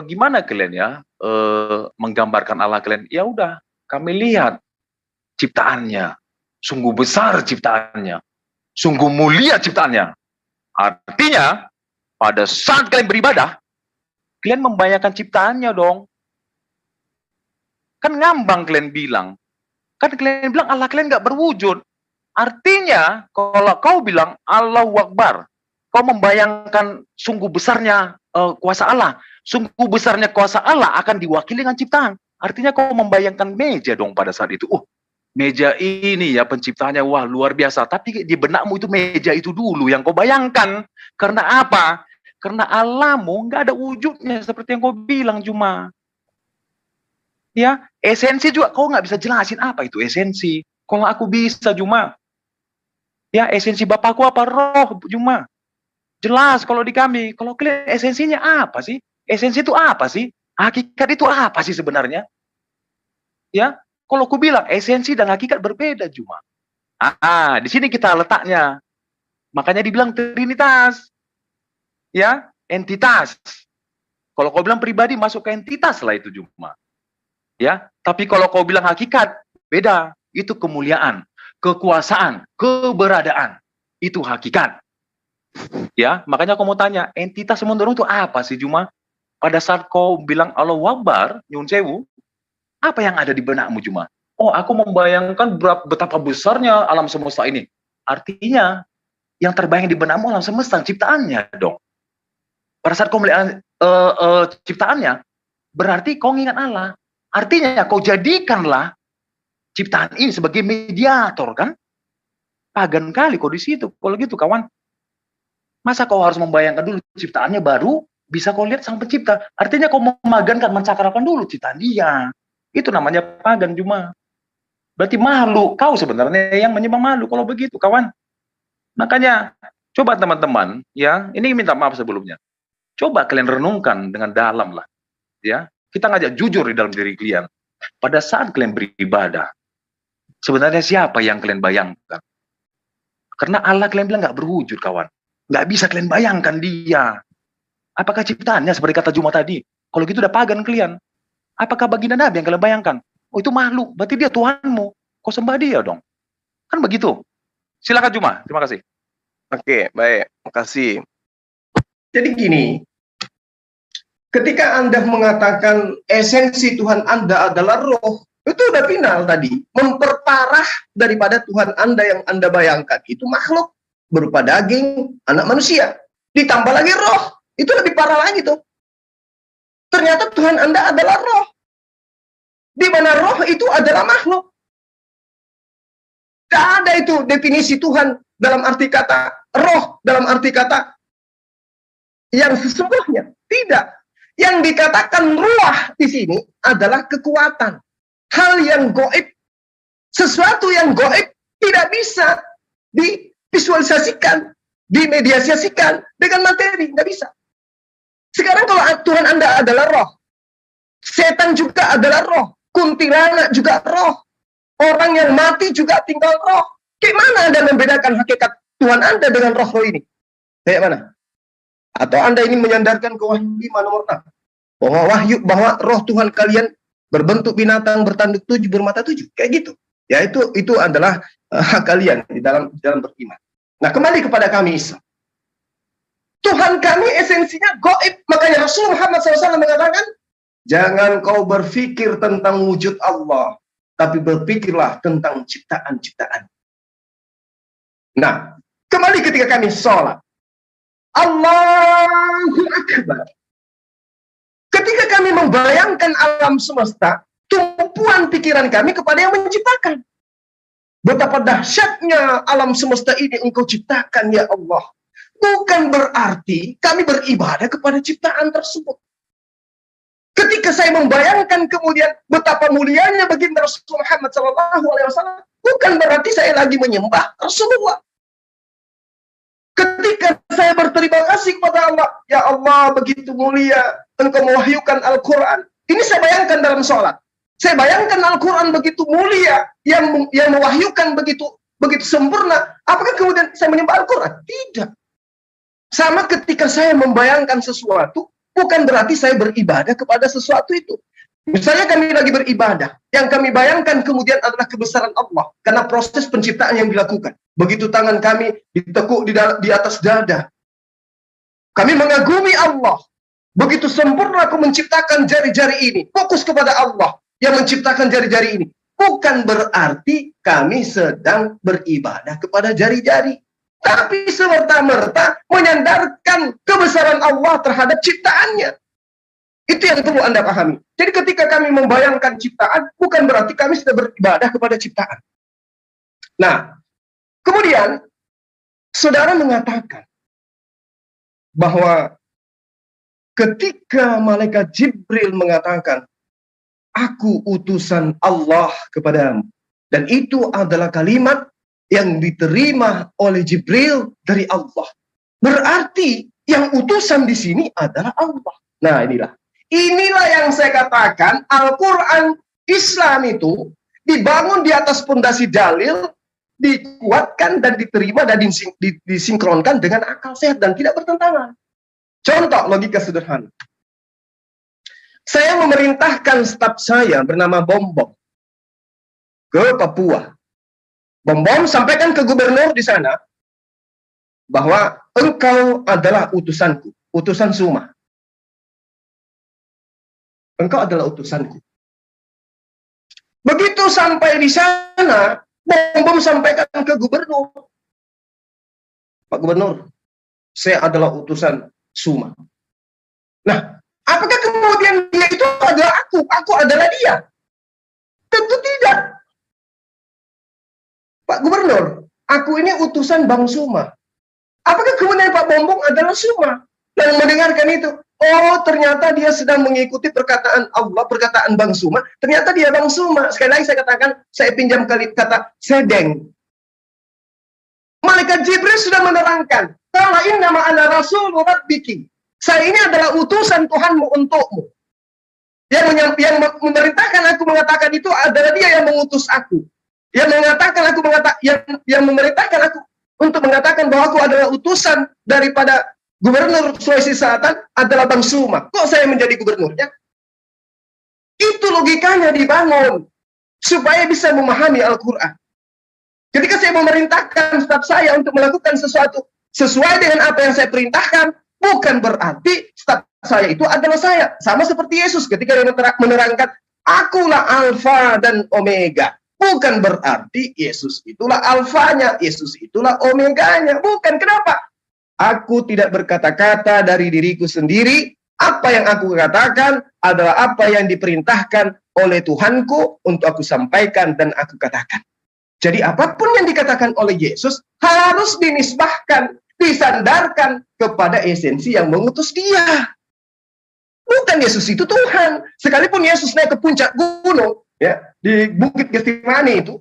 Gimana kalian ya menggambarkan Allah kalian? Ya udah, kami lihat ciptaannya. Sungguh besar ciptaannya. Sungguh mulia ciptaannya. Artinya, pada saat kalian beribadah, kalian membayangkan ciptaannya dong. Kan ngambang kalian bilang. Kan kalian bilang Allah kalian nggak berwujud. Artinya, kalau kau bilang Allahu Akbar, kau membayangkan sungguh besarnya kuasa Allah. Sungguh besarnya kuasa Allah akan diwakili dengan ciptaan. Artinya kau membayangkan meja dong pada saat itu. Meja ini ya penciptanya, wah luar biasa. Tapi di benakmu itu meja itu dulu yang kau bayangkan. Karena apa? Karena Allahmu nggak ada wujudnya seperti yang kau bilang cuma. Ya, esensi juga kau nggak bisa jelasin apa itu esensi. Kalau aku bisa cuma. Ya, esensi Bapakku apa? Roh cuma. Jelas kalau di kami. Kalau kalian esensinya apa sih? Esensi itu apa sih? Hakikat itu apa sih sebenarnya? Ya, kalau aku bilang esensi dan hakikat berbeda cuma. Di sini kita letaknya. Makanya dibilang trinitas. Ya, entitas. Kalau kau bilang pribadi masuk ke entitas lah itu cuma. Ya, tapi kalau kau bilang hakikat, beda. Itu kemuliaan, kekuasaan, keberadaan. Itu hakikat. Ya, makanya aku mau tanya, entitas menurut itu apa sih cuma? Pada saat kau bilang Allahu Akbar, nyun sewu, apa yang ada di benakmu cuma? Oh, aku membayangkan betapa besarnya alam semesta ini. Artinya, yang terbayang di benakmu alam semesta, ciptaannya dong. Pada saat kau melihat ciptaannya, berarti kau ingat Allah. Artinya, kau jadikanlah ciptaan ini sebagai mediator, kan? Pagan kali kau di situ. Kalau gitu, kawan. Masa kau harus membayangkan dulu ciptaannya baru bisa kau lihat sang pencipta. Artinya kau memagankan, mencakrakan dulu ciptaan dia. Itu namanya pagan cuma. Berarti malu. Kau sebenarnya yang menyembah malu kalau begitu, kawan. Makanya, coba teman-teman, ya, ini minta maaf sebelumnya. Coba kalian renungkan dengan dalam lah. Ya, kita ngajak jujur di dalam diri kalian. Pada saat kalian beribadah, sebenarnya siapa yang kalian bayangkan? Karena Allah kalian bilang nggak berwujud, kawan. Nggak bisa kalian bayangkan dia. Apakah ciptaannya seperti kata Juma tadi? Kalau gitu udah pagan kalian. Apakah baginda Nabi yang kalian bayangkan? Oh, itu makhluk, berarti dia Tuhanmu. Kau sembah dia dong. Kan begitu. Silakan Juma, terima kasih. Oke, baik. Makasih. Jadi gini, ketika Anda mengatakan esensi Tuhan Anda adalah roh, itu udah final tadi. Memperparah daripada Tuhan Anda yang Anda bayangkan. Itu makhluk berupa daging, anak manusia. Ditambah lagi roh. Itu lebih parah lagi tuh. Ternyata Tuhan Anda adalah roh. Di mana roh itu adalah makhluk. Tidak ada itu definisi Tuhan dalam arti kata roh, dalam arti kata yang sesungguhnya. Tidak. Yang dikatakan ruah di sini adalah kekuatan. Hal yang goib. Sesuatu yang goib tidak bisa divisualisasikan, dimediasikan dengan materi. Tidak bisa. Sekarang kalau Tuhan Anda adalah roh, setan juga adalah roh, kuntilanak juga roh, orang yang mati juga tinggal roh. Gimana Anda membedakan hakikat Tuhan Anda dengan roh ini? Kayak mana? Atau Anda ini menyandarkan ke Wahyu 5 nomor 6? Bahwa roh Tuhan kalian berbentuk binatang, bertanduk 7, bermata 7. Kayak gitu. Ya itu adalah hak kalian di dalam beriman. Nah, kembali kepada kami Islam. Tuhan kami esensinya goib. Makanya Rasul Muhammad SAW mengatakan, jangan kau berpikir tentang wujud Allah, tapi berpikirlah tentang ciptaan-ciptaan. Nah, kembali ketika kami sholat. Allahu Akbar. Ketika kami membayangkan alam semesta, tumpuan pikiran kami kepada yang menciptakan. Betapa dahsyatnya alam semesta ini engkau ciptakan, ya Allah. Bukan berarti kami beribadah kepada ciptaan tersebut. Ketika saya membayangkan kemudian betapa mulianya baginda Rasul Muhammad SAW, bukan berarti saya lagi menyembah Rasulullah. Ketika saya berterima kasih kepada Allah, ya Allah begitu mulia, engkau mewahyukan Al-Quran. Ini saya bayangkan dalam sholat. Saya bayangkan Al-Quran begitu mulia, yang mewahyukan begitu sempurna. Apakah kemudian saya menyembah Al-Quran? Tidak. Sama ketika saya membayangkan sesuatu, bukan berarti saya beribadah kepada sesuatu itu. Misalnya kami lagi beribadah, yang kami bayangkan kemudian adalah kebesaran Allah, karena proses penciptaan yang dilakukan. Begitu tangan kami ditekuk di atas dada. Kami mengagumi Allah. Begitu sempurna aku menciptakan jari-jari ini. Fokus kepada Allah yang menciptakan jari-jari ini. Bukan berarti kami sedang beribadah kepada jari-jari. Tapi semerta-merta menyandarkan kebesaran Allah terhadap ciptaannya. Itu yang perlu Anda pahami. Jadi ketika kami membayangkan ciptaan, bukan berarti kami sudah beribadah kepada ciptaan. Nah, kemudian saudara mengatakan bahwa ketika malaikat Jibril mengatakan, aku utusan Allah kepadamu. Dan itu adalah kalimat yang diterima oleh Jibril dari Allah. Berarti yang utusan di sini adalah Allah. Nah, inilah yang saya katakan, Al-Quran Islam itu dibangun di atas pondasi dalil dikuatkan dan diterima dan disinkronkan dengan akal sehat dan tidak bertentangan. Contoh logika sederhana. Saya memerintahkan staf saya bernama Bom-Bom ke Papua. Bom-Bom sampaikan ke gubernur di sana bahwa engkau adalah utusanku, utusan Suma. Engkau adalah utusanku. Begitu sampai di sana, Bom-Bom sampaikan ke gubernur. Pak Gubernur, saya adalah utusan Suma. Nah, apakah kemudian dia itu adalah aku adalah dia? Tentu tidak. Pak Gubernur, aku ini utusan Bang Suma. Apakah kemudian Pak Bom-Bom adalah Suma? Dan mendengarkan itu, oh ternyata dia sedang mengikuti perkataan Allah, perkataan Bang Suma. Ternyata dia Bang Suma. Sekali lagi saya katakan, saya pinjam kata sedeng. Malaikat Jibril sudah menerangkan, "Qala innama ana rasul rabbiki." Saya ini adalah utusan Tuhanmu untukmu. Yang memerintahkan aku mengatakan itu adalah dia yang mengutus aku. Yang mengatakan aku yang memerintahkan aku untuk mengatakan bahwa aku adalah utusan daripada Gubernur Sulawesi Selatan adalah Bang Suma. Kok saya menjadi gubernurnya? Itu logikanya dibangun supaya bisa memahami Al-Quran. Ketika saya memerintahkan staf saya untuk melakukan sesuatu sesuai dengan apa yang saya perintahkan, bukan berarti staf saya itu adalah saya. Sama seperti Yesus ketika dia menerangkan, akulah Alfa dan Omega. Bukan berarti Yesus itulah alfanya, Yesus itulah omeganya. Bukan. Kenapa? Aku tidak berkata-kata dari diriku sendiri. Apa yang aku katakan adalah apa yang diperintahkan oleh Tuhanku untuk aku sampaikan dan aku katakan. Jadi apapun yang dikatakan oleh Yesus harus dinisbahkan, disandarkan kepada esensi yang mengutus dia. Bukan Yesus itu Tuhan. Sekalipun Yesus naik ke puncak gunung, ya, di Bukit Getsemani itu,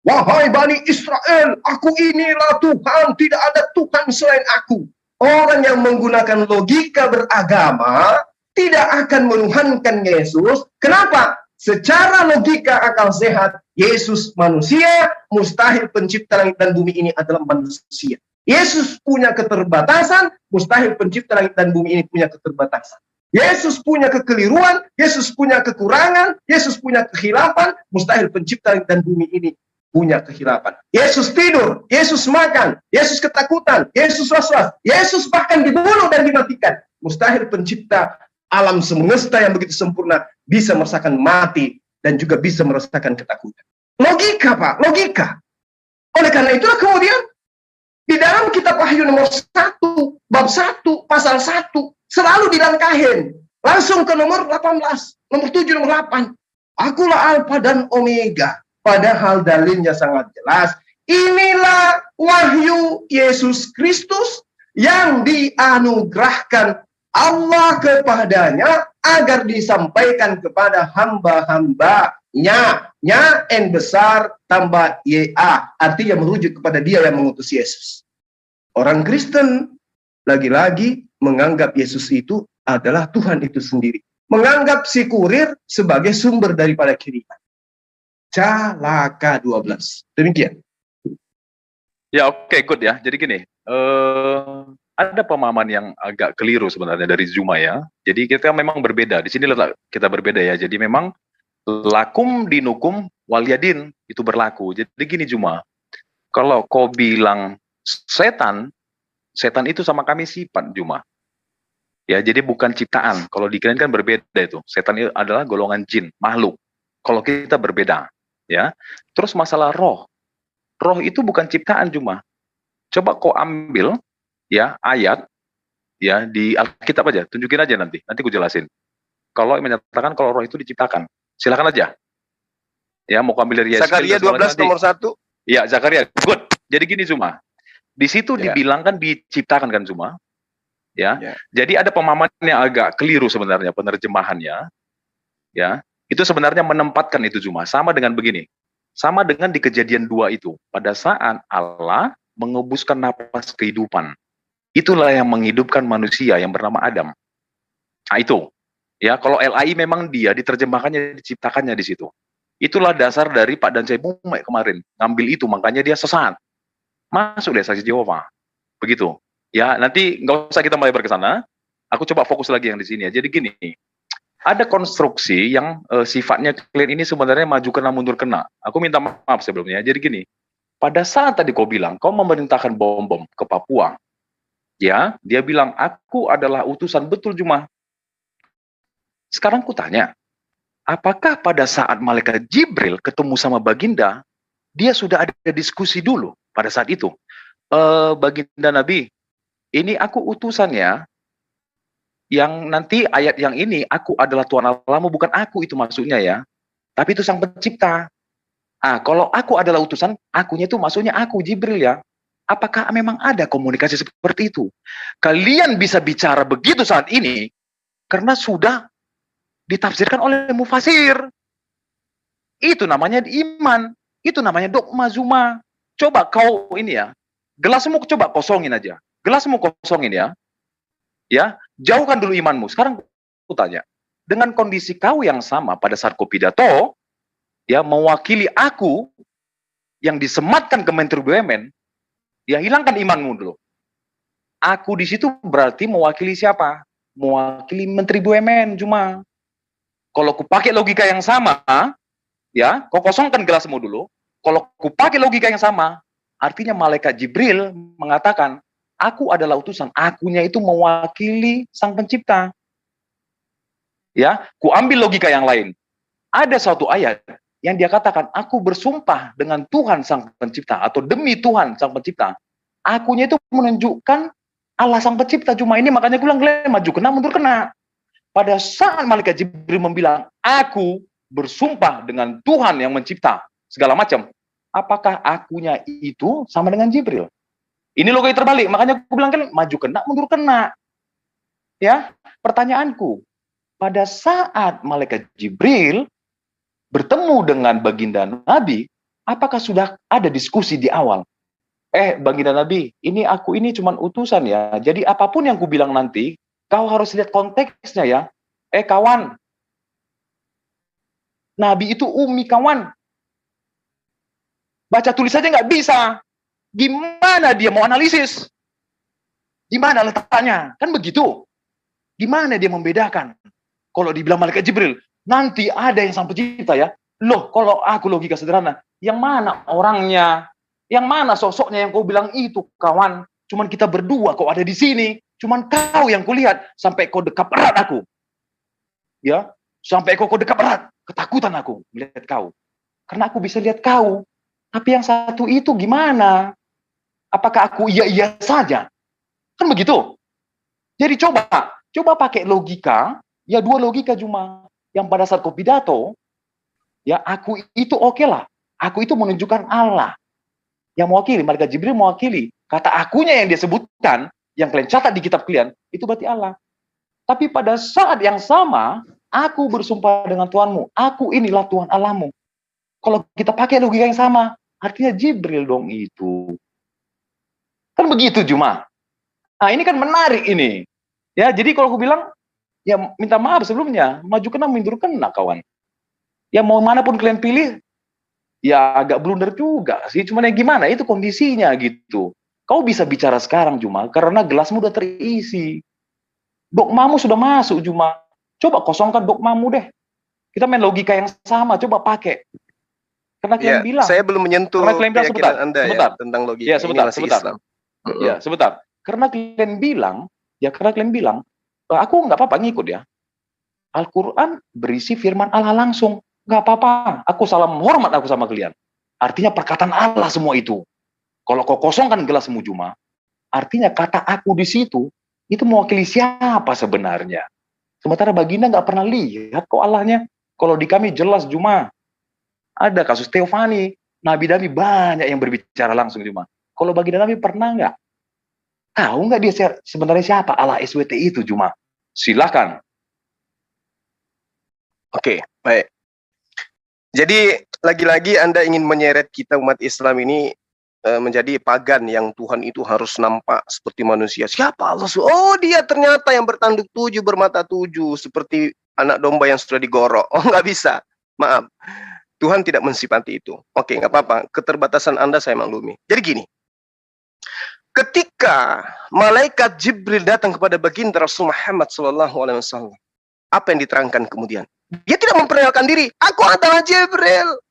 wahai Bani Israel, aku inilah Tuhan, tidak ada Tuhan selain aku. Orang yang menggunakan logika beragama tidak akan menuhankan Yesus. Kenapa? Secara logika akal sehat, Yesus manusia, mustahil pencipta langit dan bumi ini adalah manusia. Yesus punya keterbatasan, mustahil pencipta langit dan bumi ini punya keterbatasan. Yesus punya kekeliruan, Yesus punya kekurangan, Yesus punya kehilapan, mustahil pencipta langit dan bumi ini punya kehilapan. Yesus tidur, Yesus makan, Yesus ketakutan, Yesus was-was, Yesus bahkan dibunuh dan dimatikan. Mustahil pencipta alam semesta yang begitu sempurna bisa merasakan mati dan juga bisa merasakan ketakutan. Logika, Pak, logika. Oleh karena itulah kemudian di dalam kitab Wahyu nomor 1, bab 1, pasal 1, selalu dilangkahin. Langsung ke nomor 18, nomor 7, nomor 8. Akulah Alfa dan Omega. Padahal dalilnya sangat jelas. Inilah wahyu Yesus Kristus yang dianugerahkan Allah kepadanya agar disampaikan kepada hamba-hambanya. Nya N besar tambah YA. Artinya merujuk kepada dia yang mengutus Yesus. Orang Kristen lagi-lagi menganggap Yesus itu adalah Tuhan itu sendiri. Menganggap si kurir sebagai sumber daripada kiriman. Calaka 12. Demikian. Ya oke, good ya. Jadi gini, ada pemahaman yang agak keliru sebenarnya dari Zuma ya. Jadi kita memang berbeda. Di sini letak kita berbeda ya. Jadi memang lakum dinukum waliyadin itu berlaku. Jadi gini Zuma, kalau kau bilang setan itu sama kami sifat Zuma. Ya, jadi bukan ciptaan. Kalau dikirain kan berbeda itu. Setan itu adalah golongan jin, makhluk. Kalau kita berbeda, ya. Terus masalah roh. Roh itu bukan ciptaan Zuma. Coba kau ambil ya ayat ya di Alkitab aja, tunjukin aja nanti ku jelasin. Kalau menyatakan kalau roh itu diciptakan, silakan aja. Ya, mau ambil dari Zakaria 12 nomor 1. Ya, Zakaria. Good. Jadi gini Zuma. Di situ dibilang kan diciptakan kan Zuma. Ya. Jadi ada pemahaman yang agak keliru sebenarnya penerjemahannya. Ya. Itu sebenarnya menempatkan itu Zuma sama dengan begini. Sama dengan di Kejadian 2 itu. Pada saat Allah mengembuskan napas kehidupan. Itulah yang menghidupkan manusia yang bernama Adam. Nah itu. Ya, kalau LAI memang dia diterjemahkannya, diciptakannya di situ. Itulah dasar dari Pak Dan Mumek kemarin. Ngambil itu, makanya dia sesat. Masuk deh saksi Jehovah. Begitu. Ya, nanti nggak usah kita melebar ke sana. Aku coba fokus lagi yang di sini ya. Jadi gini, ada konstruksi yang sifatnya kalian ini sebenarnya maju kena mundur kena. Aku minta maaf sebelumnya. Jadi gini, pada saat tadi kau bilang kau memerintahkan bom-bom ke Papua, ya, dia bilang aku adalah utusan, betul Juma. Sekarang ku tanya, apakah pada saat malaikat Jibril ketemu sama Baginda, dia sudah ada diskusi dulu pada saat itu? Baginda Nabi, ini aku utusannya, yang nanti ayat yang ini, aku adalah Tuhan Allahmu, bukan aku itu maksudnya ya, tapi itu Sang Pencipta. Kalau aku adalah utusan, akunya itu maksudnya aku, Jibril ya. Apakah memang ada komunikasi seperti itu? Kalian bisa bicara begitu saat ini, karena sudah ditafsirkan oleh mufasir. Itu namanya iman. Itu namanya dogma Zuma. Coba kau ini ya, gelasmu coba kosongin aja. Gelasmu kosongin ya. Ya, jauhkan dulu imanmu. Sekarang aku tanya, dengan kondisi kau yang sama pada saat kau pidato, ya mewakili aku yang disematkan ke Menteri BUMN, ya hilangkan imanmu dulu. Aku di situ berarti mewakili siapa? Mewakili Menteri BUMN cuma. Kalau ku pakai logika yang sama, ya, kau kosongkan gelasmu dulu. Kalau ku pakai logika yang sama, artinya malaikat Jibril mengatakan, aku adalah utusan, akunya itu mewakili Sang Pencipta. Ya, ku ambil logika yang lain. Ada suatu ayat yang dia katakan, aku bersumpah dengan Tuhan Sang Pencipta, atau demi Tuhan Sang Pencipta. Akunya itu menunjukkan Allah Sang Pencipta. Cuma ini makanya gue bilang, maju kena, mundur kena. Pada saat malaikat Jibril membilang, aku bersumpah dengan Tuhan yang mencipta segala macam, apakah akunya itu sama dengan Jibril? Ini logika terbalik, makanya aku bilang kan maju kena, mundur kena. Ya, pertanyaanku, pada saat malaikat Jibril bertemu dengan Baginda Nabi, apakah sudah ada diskusi di awal? Baginda Nabi, ini aku ini cuma utusan ya, jadi apapun yang ku bilang nanti, kau harus lihat konteksnya ya. Kawan, Nabi itu umi kawan. Baca tulis saja nggak bisa. Gimana dia mau analisis? Gimana letaknya? Kan begitu. Gimana dia membedakan? Kalau dibilang malaikat Jibril, nanti ada yang Sang Pencipta ya. Loh, kalau aku logika sederhana, yang mana orangnya? Yang mana sosoknya yang kau bilang itu kawan? Cuman kita berdua kok ada di sini. Cuman kau yang kulihat sampai kau dekap erat aku. Ya, sampai kau dekap erat, ketakutan aku melihat kau. Karena aku bisa lihat kau. Tapi yang satu itu gimana? Apakah aku iya-iya saja? Kan begitu. Jadi coba pakai logika, ya dua logika cuma. Yang pada saat kau pidato, ya aku itu oke lah. Aku itu menunjukkan Allah. Yang mewakili, malaikat Jibril mewakili. Kata akunya yang dia sebutkan, yang kalian catat di kitab kalian, itu berarti Allah. Tapi pada saat yang sama, aku bersumpah dengan Tuhanmu. Aku inilah Tuhan Allahmu. Kalau kita pakai logika yang sama, artinya Jibril dong itu. Kan begitu cuma. Nah ini kan menarik ini. Ya, jadi kalau aku bilang, ya minta maaf sebelumnya. Maju kena, mundur kena kawan. Ya mau manapun kalian pilih, ya agak blunder juga sih. Cuman ya gimana, itu kondisinya gitu. Kau bisa bicara sekarang cuma karena gelasmu udah terisi. Dogmamu sudah masuk cuma. Coba kosongkan dogmamu deh. Kita main logika yang sama, coba pakai. Karena kalian bilang. Saya belum menyentuh keyakinan Anda sebentar. Ya, tentang logika. Ya, sebentar. Islam. Ya, sebentar. Karena kalian bilang, aku nggak apa-apa ngikut ya. Al-Quran berisi firman Allah langsung. Nggak apa-apa. Aku salam hormat aku sama kalian. Artinya perkataan Allah semua itu. Kalau kau kosongkan gelasmu cuma, artinya kata aku di situ, itu mewakili siapa sebenarnya? Sementara Baginda nggak pernah lihat kok Allahnya. Kalau di kami jelas cuma ada kasus Teofani, Nabi-Nabi banyak yang berbicara langsung cuma. Kalau Baginda Nabi pernah nggak? Tahu nggak dia sebenarnya siapa Allah SWT itu cuma? Silakan. Oke, baik. Jadi lagi-lagi Anda ingin menyeret kita umat Islam ini menjadi pagan yang Tuhan itu harus nampak seperti manusia. Siapa Allah? Oh, dia ternyata yang bertanduk 7, bermata 7, seperti anak domba yang sudah digorok. Oh, nggak bisa. Maaf. Tuhan tidak mensifati itu. Oke, nggak apa-apa. Keterbatasan Anda saya maklumi. Jadi gini. Ketika malaikat Jibril datang kepada baginda Rasul Muhammad SAW, apa yang diterangkan kemudian? Dia tidak memperkenalkan diri. Aku adalah Jibril.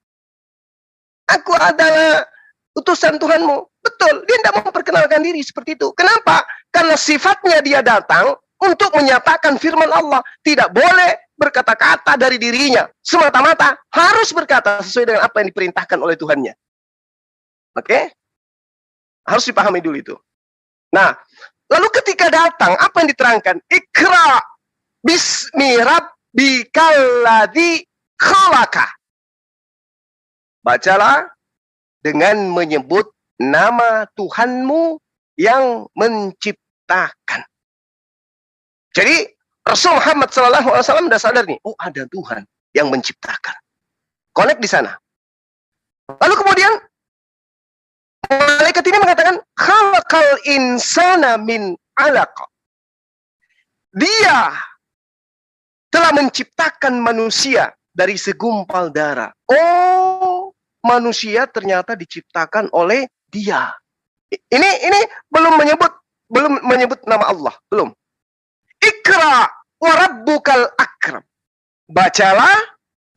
Aku adalah utusan Tuhanmu. Betul, dia tidak memperkenalkan diri seperti itu. Kenapa? Karena sifatnya dia datang untuk menyatakan firman Allah. Tidak boleh berkata-kata dari dirinya. Semata-mata harus berkata sesuai dengan apa yang diperintahkan oleh Tuhannya. Oke? Harus dipahami dulu itu. Nah, lalu ketika datang, apa yang diterangkan? Ikra bismi rabbikal ladzi khalaqa. Bacalah dengan menyebut nama Tuhanmu yang menciptakan. Jadi Rasul Muhammad SAW sudah sadar nih, oh ada Tuhan yang menciptakan. Connect di sana. Lalu kemudian malaikat ini mengatakan, khalaqal insana min 'alaq. Dia telah menciptakan manusia dari segumpal darah. Oh, manusia ternyata diciptakan oleh Dia. Ini belum menyebut nama Allah, belum. Ikra wa rabbukal akram. Bacalah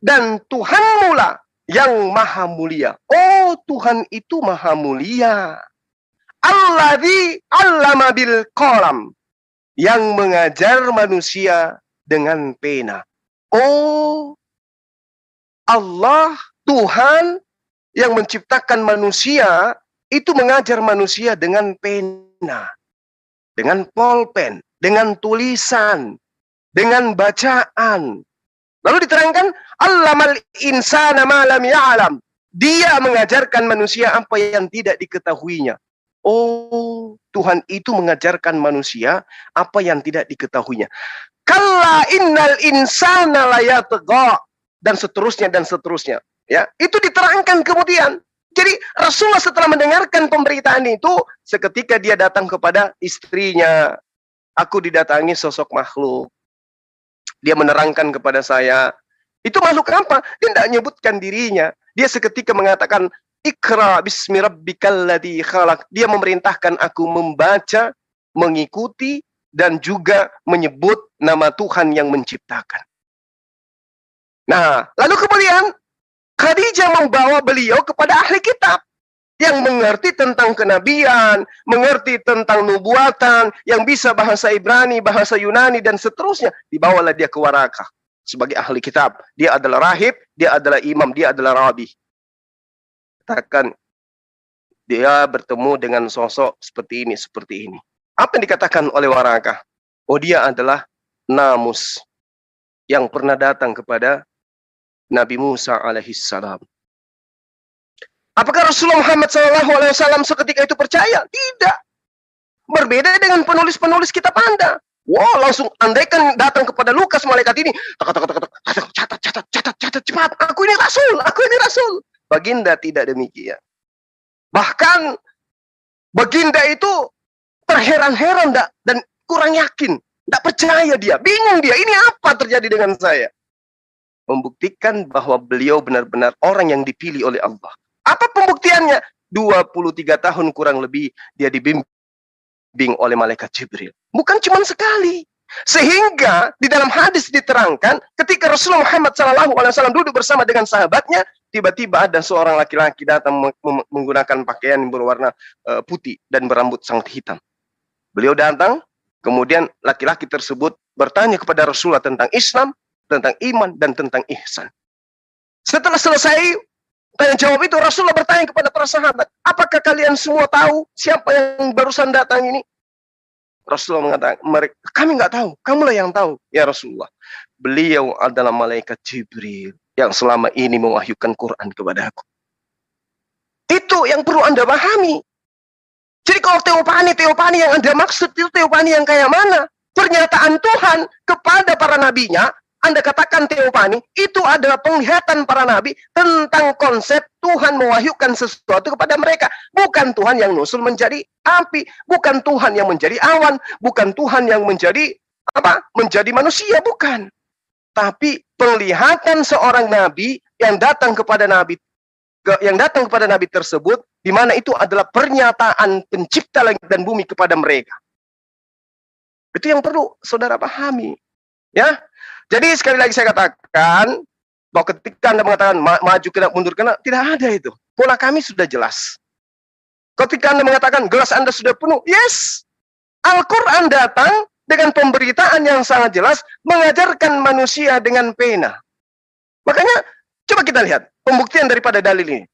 dan Tuhanmu lah yang maha mulia. Oh, Tuhan itu maha mulia. Alladzi 'allama bil qalam. Yang mengajar manusia dengan pena. Oh, Allah, Tuhan yang menciptakan manusia itu mengajar manusia dengan pena, dengan pulpen, dengan tulisan, dengan bacaan. Lalu diterangkan, Allamal insana ma lam ya'lam. Dia mengajarkan manusia apa yang tidak diketahuinya. Oh, Tuhan itu mengajarkan manusia apa yang tidak diketahuinya. Kalla innal insana layatgha, dan seterusnya dan seterusnya. Ya, itu diterangkan kemudian. Jadi Rasulullah setelah mendengarkan pemberitaan itu, seketika dia datang kepada istrinya. Aku didatangi sosok makhluk. Dia menerangkan kepada saya. Itu makhluk apa? Dia tidak menyebutkan dirinya. Dia seketika mengatakan, Ikra bismi rabbikal ladzi khalaq. Dia memerintahkan aku membaca, mengikuti, dan juga menyebut nama Tuhan yang menciptakan. Nah, lalu kemudian Khadijah membawa beliau kepada ahli kitab yang mengerti tentang kenabian, mengerti tentang nubuatan, yang bisa bahasa Ibrani, bahasa Yunani, dan seterusnya. Dibawalah dia ke Warakah sebagai ahli kitab. Dia adalah rahib, dia adalah imam, dia adalah rabi. Katakan, dia bertemu dengan sosok seperti ini, seperti ini. Apa yang dikatakan oleh Warakah? Oh, dia adalah Namus yang pernah datang kepada Nabi Musa alaihissalam. Apakah Rasulullah Muhammad SAW seketika itu percaya? Tidak. Berbeda dengan penulis-penulis kitab Anda. Wow, langsung andaikan datang kepada Lukas malaikat ini, catat cepat. Aku ini Rasul. Baginda tidak demikian. Bahkan Baginda itu terheran-heran dan kurang yakin. Tidak percaya dia, bingung dia. Ini apa terjadi dengan saya? Membuktikan bahwa beliau benar-benar orang yang dipilih oleh Allah. Apa pembuktiannya? 23 tahun kurang lebih dia dibimbing oleh malaikat Jibril. Bukan cuma sekali. Sehingga di dalam hadis diterangkan ketika Rasulullah Muhammad SAW duduk bersama dengan sahabatnya, tiba-tiba ada seorang laki-laki datang menggunakan pakaian yang berwarna putih dan berambut sangat hitam. Beliau datang, kemudian laki-laki tersebut bertanya kepada Rasulullah tentang Islam, tentang iman, dan tentang ihsan. Setelah selesai tanya jawab itu, Rasulullah bertanya kepada para sahabat, apakah kalian semua tahu siapa yang barusan datang ini? Rasulullah mengatakan, kami nggak tahu, kamulah yang tahu, ya Rasulullah. Beliau adalah malaikat Jibril yang selama ini mewahyukan Quran kepada aku. Itu yang perlu Anda pahami. Jadi kalau teopani yang Anda maksud itu teopani yang kayak mana? Pernyataan Tuhan kepada para nabinya, Anda katakan teopani, itu adalah penglihatan para nabi tentang konsep Tuhan mewahyukan sesuatu kepada mereka. Bukan Tuhan yang nusul menjadi api, bukan Tuhan yang menjadi awan, bukan Tuhan yang menjadi menjadi manusia, bukan. Tapi penglihatan seorang nabi yang datang kepada Nabi tersebut, di mana itu adalah pernyataan pencipta langit dan bumi kepada mereka. Itu yang perlu saudara pahami. Ya, jadi sekali lagi saya katakan bahwa ketika Anda mengatakan maju kena mundur kena, tidak ada itu. Pola kami sudah jelas. Ketika Anda mengatakan gelas Anda sudah penuh, yes, Al-Quran datang dengan pemberitaan yang sangat jelas, mengajarkan manusia dengan pena. Makanya coba kita lihat pembuktian daripada dalil ini.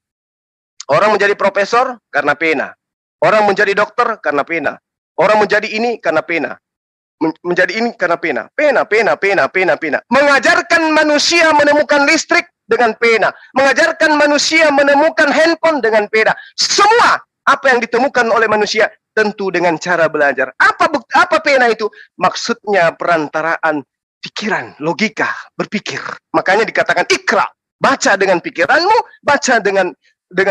Orang menjadi profesor karena pena. Orang menjadi dokter karena pena. Orang menjadi ini karena pena. Menjadi ini karena pena. Pena. Mengajarkan manusia menemukan listrik dengan pena. Mengajarkan manusia menemukan handphone dengan pena. Semua apa yang ditemukan oleh manusia tentu dengan cara belajar. Apa pena itu? Maksudnya perantaraan pikiran, logika, berpikir. Makanya dikatakan ikra. Baca dengan pikiranmu, baca dengan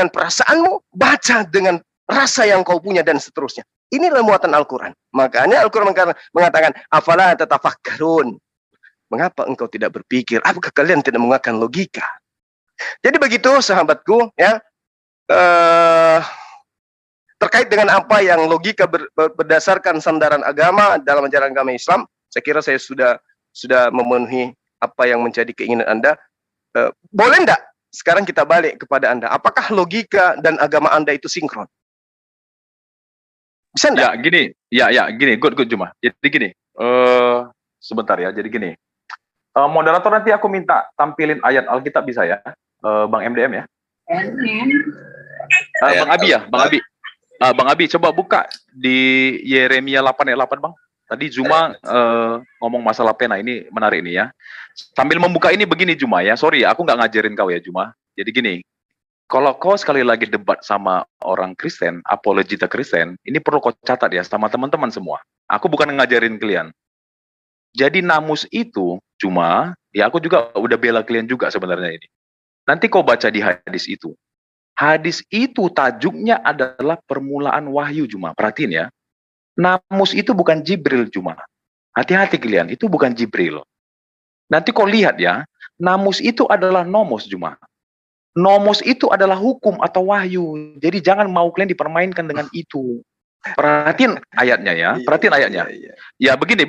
perasaanmu, baca dengan rasa yang kau punya, dan seterusnya. Inilah muatan Al-Quran. Makanya Al-Quran mengatakan, afala tatafakkarun. Mengapa engkau tidak berpikir? Apakah kalian tidak menggunakan logika? Jadi begitu sahabatku, ya. Terkait dengan apa yang logika berdasarkan sandaran agama dalam ajaran agama Islam, saya kira saya sudah memenuhi apa yang menjadi keinginan Anda. Boleh enggak sekarang kita balik kepada Anda? Apakah logika dan agama Anda itu sinkron? Bisa enggak? Ya gini, good Juma. Jadi gini, sebentar ya. Jadi gini, moderator nanti aku minta tampilin ayat Alkitab bisa ya, Bang MDM ya. Bang Abi ya, Bang Abi coba buka di Yeremia 8 ayat 8 Bang. Tadi Juma ngomong masalah pena, ini menarik nih ya. Sambil membuka ini begini Juma ya, sorry aku nggak ngajarin kau ya Juma. Jadi gini, kalau kau sekali lagi debat sama orang Kristen, apologeta Kristen, ini perlu kau catat ya sama teman-teman semua. Aku bukan ngajarin kalian. Jadi namus itu Juma, ya aku juga udah bela kalian juga sebenarnya ini. Nanti kau baca di hadis itu. Hadis itu tajuknya adalah permulaan wahyu Juma. Perhatiin ya. Namus itu bukan Jibril Juma. Hati-hati kalian, itu bukan Jibril. Nanti kau lihat ya, namus itu adalah nomos Juma. Nomos itu adalah hukum atau wahyu. Jadi jangan mau kalian dipermainkan dengan itu. Perhatiin ayatnya ya, perhatiin ayatnya. Ya begini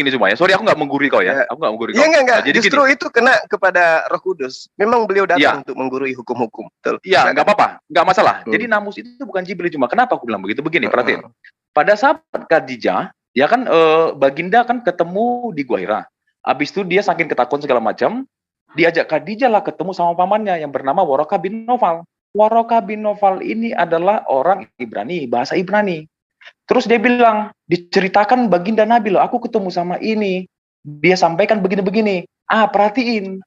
Juma ya. Sorry aku nggak menggurui kau ya. Aku nggak menggurui kau. Enggak. Nah, jadi justru gini. Itu kena kepada Roh Kudus. Memang beliau datang untuk menggurui hukum-hukum. Iya, nggak apa-apa, nggak masalah. Jadi namus itu bukan Jibril Juma. Kenapa aku bilang begitu? Begini, perhatiin. Pada saat Khadijah, ya kan Baginda kan ketemu di Gua Hira. Habis itu dia saking ketakutan segala macam, diajak Khadijah lah ketemu sama pamannya yang bernama Waraqah bin Nawfal. Waraqah bin Nawfal ini adalah orang Ibrani, bahasa Ibrani. Terus dia bilang, diceritakan Baginda Nabi loh, aku ketemu sama ini. Dia sampaikan begini-begini. Perhatiin.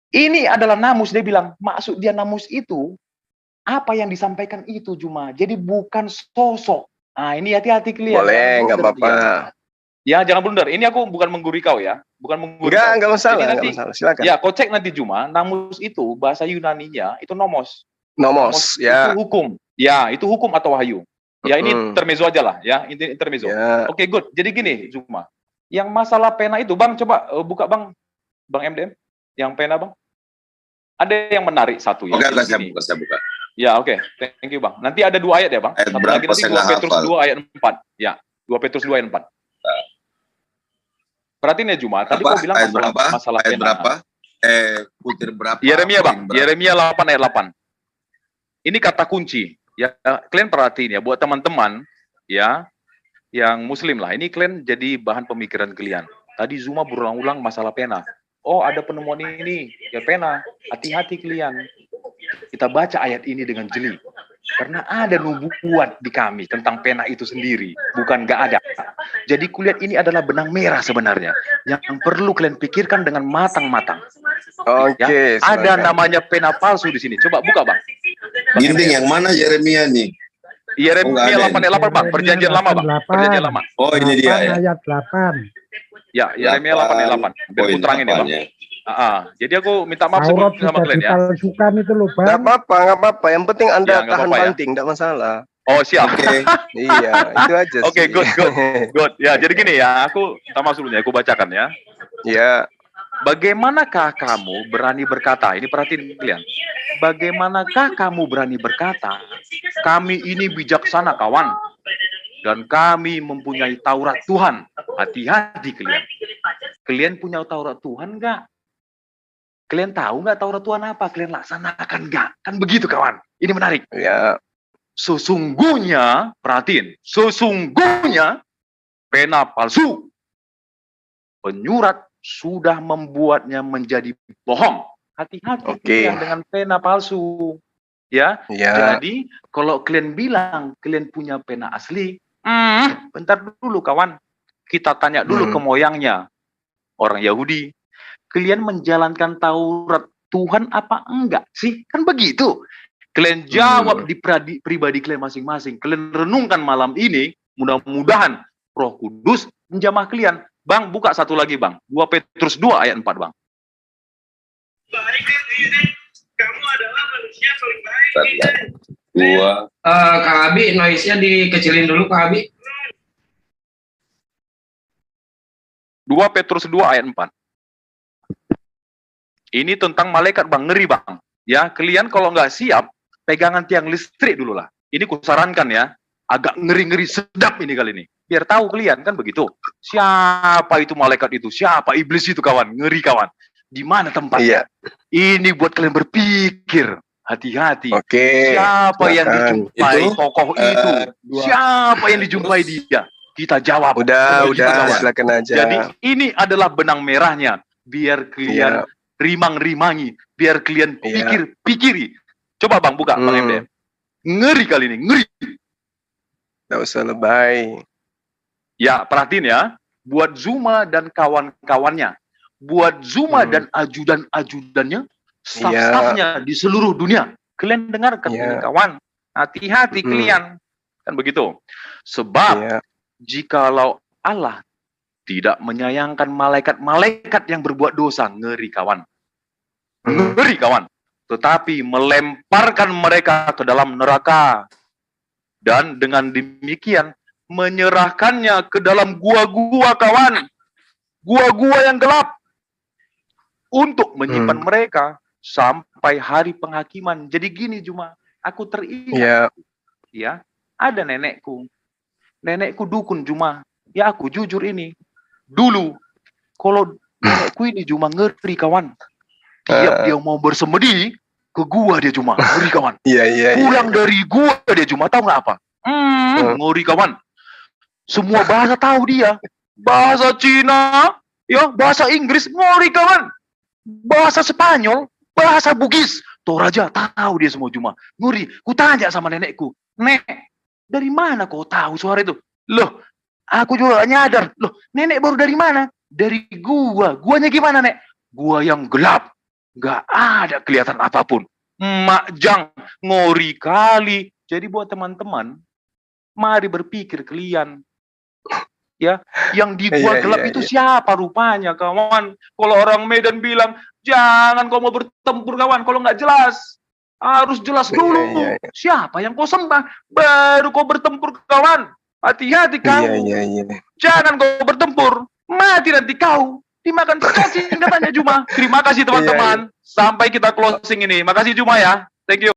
Ini adalah namus, dia bilang. Maksud dia namus itu, apa yang disampaikan itu Juma. Jadi bukan sosok. Ini hati-hati kalian. Boleh, nggak apa-apa. Ya, jangan blunder. Ini aku bukan menggurui kau ya. Bukan menggurui kau. Enggak masalah, nanti, silakan. Ya, kau cek nanti Juma, namus itu, bahasa Yunaninya, itu nomos. Nomos, ya. Itu hukum. Ya, itu hukum atau wahyu. Ya ini intermezzo aja lah ya, intermezzo. Yeah. Oke, good. Jadi gini, Juma. Yang masalah pena itu, Bang, coba buka Bang MDM. Yang pena, Bang. Ada yang menarik satu ya. Oke, saya buka. Ya, oke. Thank you, Bang. Nanti ada 2 ayat ya, Bang. Satu lagi nanti 2 Petrus 2 ayat 4. Ya, 2 Petrus 2 ayat 4. Perhatiin ya, Juma. Tadi kau bilang masalah ayat pena. Berapa? Kutipan berapa? Yeremia, Bang. Yeremia 8 ayat 8. Ini kata kunci. Ya, kalian perhatiin ya, buat teman-teman ya yang muslim lah, ini kalian jadi bahan pemikiran kalian. Tadi Zuma berulang-ulang masalah pena. Oh, ada penemuan ini, ya pena. Hati-hati kalian. Kita baca ayat ini dengan jeli. Karena ada nubuat di kami tentang pena itu sendiri, bukan nggak ada. Jadi kulihat ini adalah benang merah sebenarnya yang perlu kalian pikirkan dengan matang-matang. Oke. Ya? Ada namanya pena palsu di sini. Coba buka, Bang. Ginting yang mana Yeremia nih? Yeremia 8 ayat 8, Bang. Perjanjian lama, Bang. Perjanjian lama. Oh, ini dia ya. Ayat 8. Ya, Yeremia 8 ayat 8. Biar aku terangin ya, Bang. Jadi aku minta maaf Taurat sama kalian ya. Dipalsukan itu loh, Bang. Nggak apa-apa. Yang penting Anda Ya, nggak tahan apa-apa, banting, nggak masalah. Oh, siap. Oke. Iya, itu aja sih. Oke, good. Ya, jadi gini ya, aku minta maaf dulu ya, aku bacakan ya. Ya. Bagaimanakah kamu berani berkata, ini perhatiin kalian, bagaimanakah kamu berani berkata, kami ini bijaksana kawan, dan kami mempunyai Taurat Tuhan. Hati-hati kalian. Kalian punya Taurat Tuhan nggak? Kalian tahu nggak Taurat Tuhan apa? Kalian laksanakan nggak? Kan begitu kawan. Ini menarik. Ya. Sesungguhnya, perhatiin, sesungguhnya pena palsu, penyurat sudah membuatnya menjadi bohong. Hati-hati kalian dengan pena palsu. Ya. Jadi kalau kalian bilang kalian punya pena asli, bentar dulu kawan. Kita tanya dulu ke moyangnya. Orang Yahudi. Kalian menjalankan Taurat Tuhan apa enggak sih? Kan begitu. Kalian jawab di pribadi kalian masing-masing. Kalian renungkan malam ini. Mudah-mudahan Roh Kudus menjamah kalian. Bang, buka satu lagi bang. 2 Petrus 2 ayat 4 bang. Kamu adalah manusia paling baik. Kang Abi, noise-nya dikecilin dulu Kang Abi. 2 Petrus 2 ayat 4. Ini tentang malaikat bang, ngeri bang. Ya, kalian kalau nggak siap, pegangan tiang listrik dulu lah. Ini kusarankan ya, agak ngeri-ngeri sedap ini kali ini. Biar tahu kalian, kan begitu. Siapa itu malaikat itu? Siapa iblis itu kawan? Ngeri kawan. Di mana tempatnya? Ini buat kalian berpikir. Hati-hati. Siapa yang dijumpai tokoh itu? Siapa yang dijumpai dia? Kita jawab. Udah, silakan aja. Jadi ini adalah benang merahnya. Biar kalian rimang-rimangi. Biar kalian pikiri. Coba bang, buka bang MDM. Ngeri kali ini, ngeri. Nggak usah lebay. Ya, perhatiin ya. Buat Zuma dan kawan-kawannya. Buat Zuma dan ajudan-ajudannya. Staf-stafnya di seluruh dunia. Kalian dengarkan ini kawan. Hati-hati kalian. Kan begitu. Sebab jikalau Allah tidak menyayangkan malaikat-malaikat yang berbuat dosa, ngeri kawan. Ngeri kawan. Tetapi melemparkan mereka ke dalam neraka. Dan dengan demikian menyerahkannya ke dalam gua-gua kawan. Gua-gua yang gelap. Untuk menyimpan mereka sampai hari penghakiman. Jadi gini Juma, aku teringat. Ya, ada nenekku. Nenekku dukun Juma. Ya aku jujur ini. Dulu, kalau nenekku ini Juma ngeri kawan. Tiap dia mau bersemedi, ke gua dia Juma. Ngeri kawan. Pulang dari gua dia Juma. Tahu nggak apa? Ngeri kawan. Semua bahasa tahu dia. Bahasa Cina, ya bahasa Inggris, ngeri kawan. Bahasa Spanyol, bahasa Bugis. Toraja tahu dia semua Juma. Ngeri. Ku tanya sama nenekku, Nek, dari mana kau tahu suara itu? Loh, aku juga nyadar. Loh, nenek baru dari mana? Dari gua. Guanya gimana, Nek? Gua yang gelap. Gak ada kelihatan apapun. Makjang, ngori kali. Jadi buat teman-teman, mari berpikir kalian. Ya, yang di gua gelap itu siapa rupanya, kawan? Kalau orang Medan bilang, jangan kau mau bertempur, kawan. Kalau nggak jelas, harus jelas dulu. Siapa yang kau sembah, baru kau bertempur, kawan. Hati-hati kamu. Jangan kau bertempur, mati nanti kau. Dimakan cacing katanya Juma. Terima kasih teman-teman. Sampai kita closing ini. Makasih Juma ya. Thank you.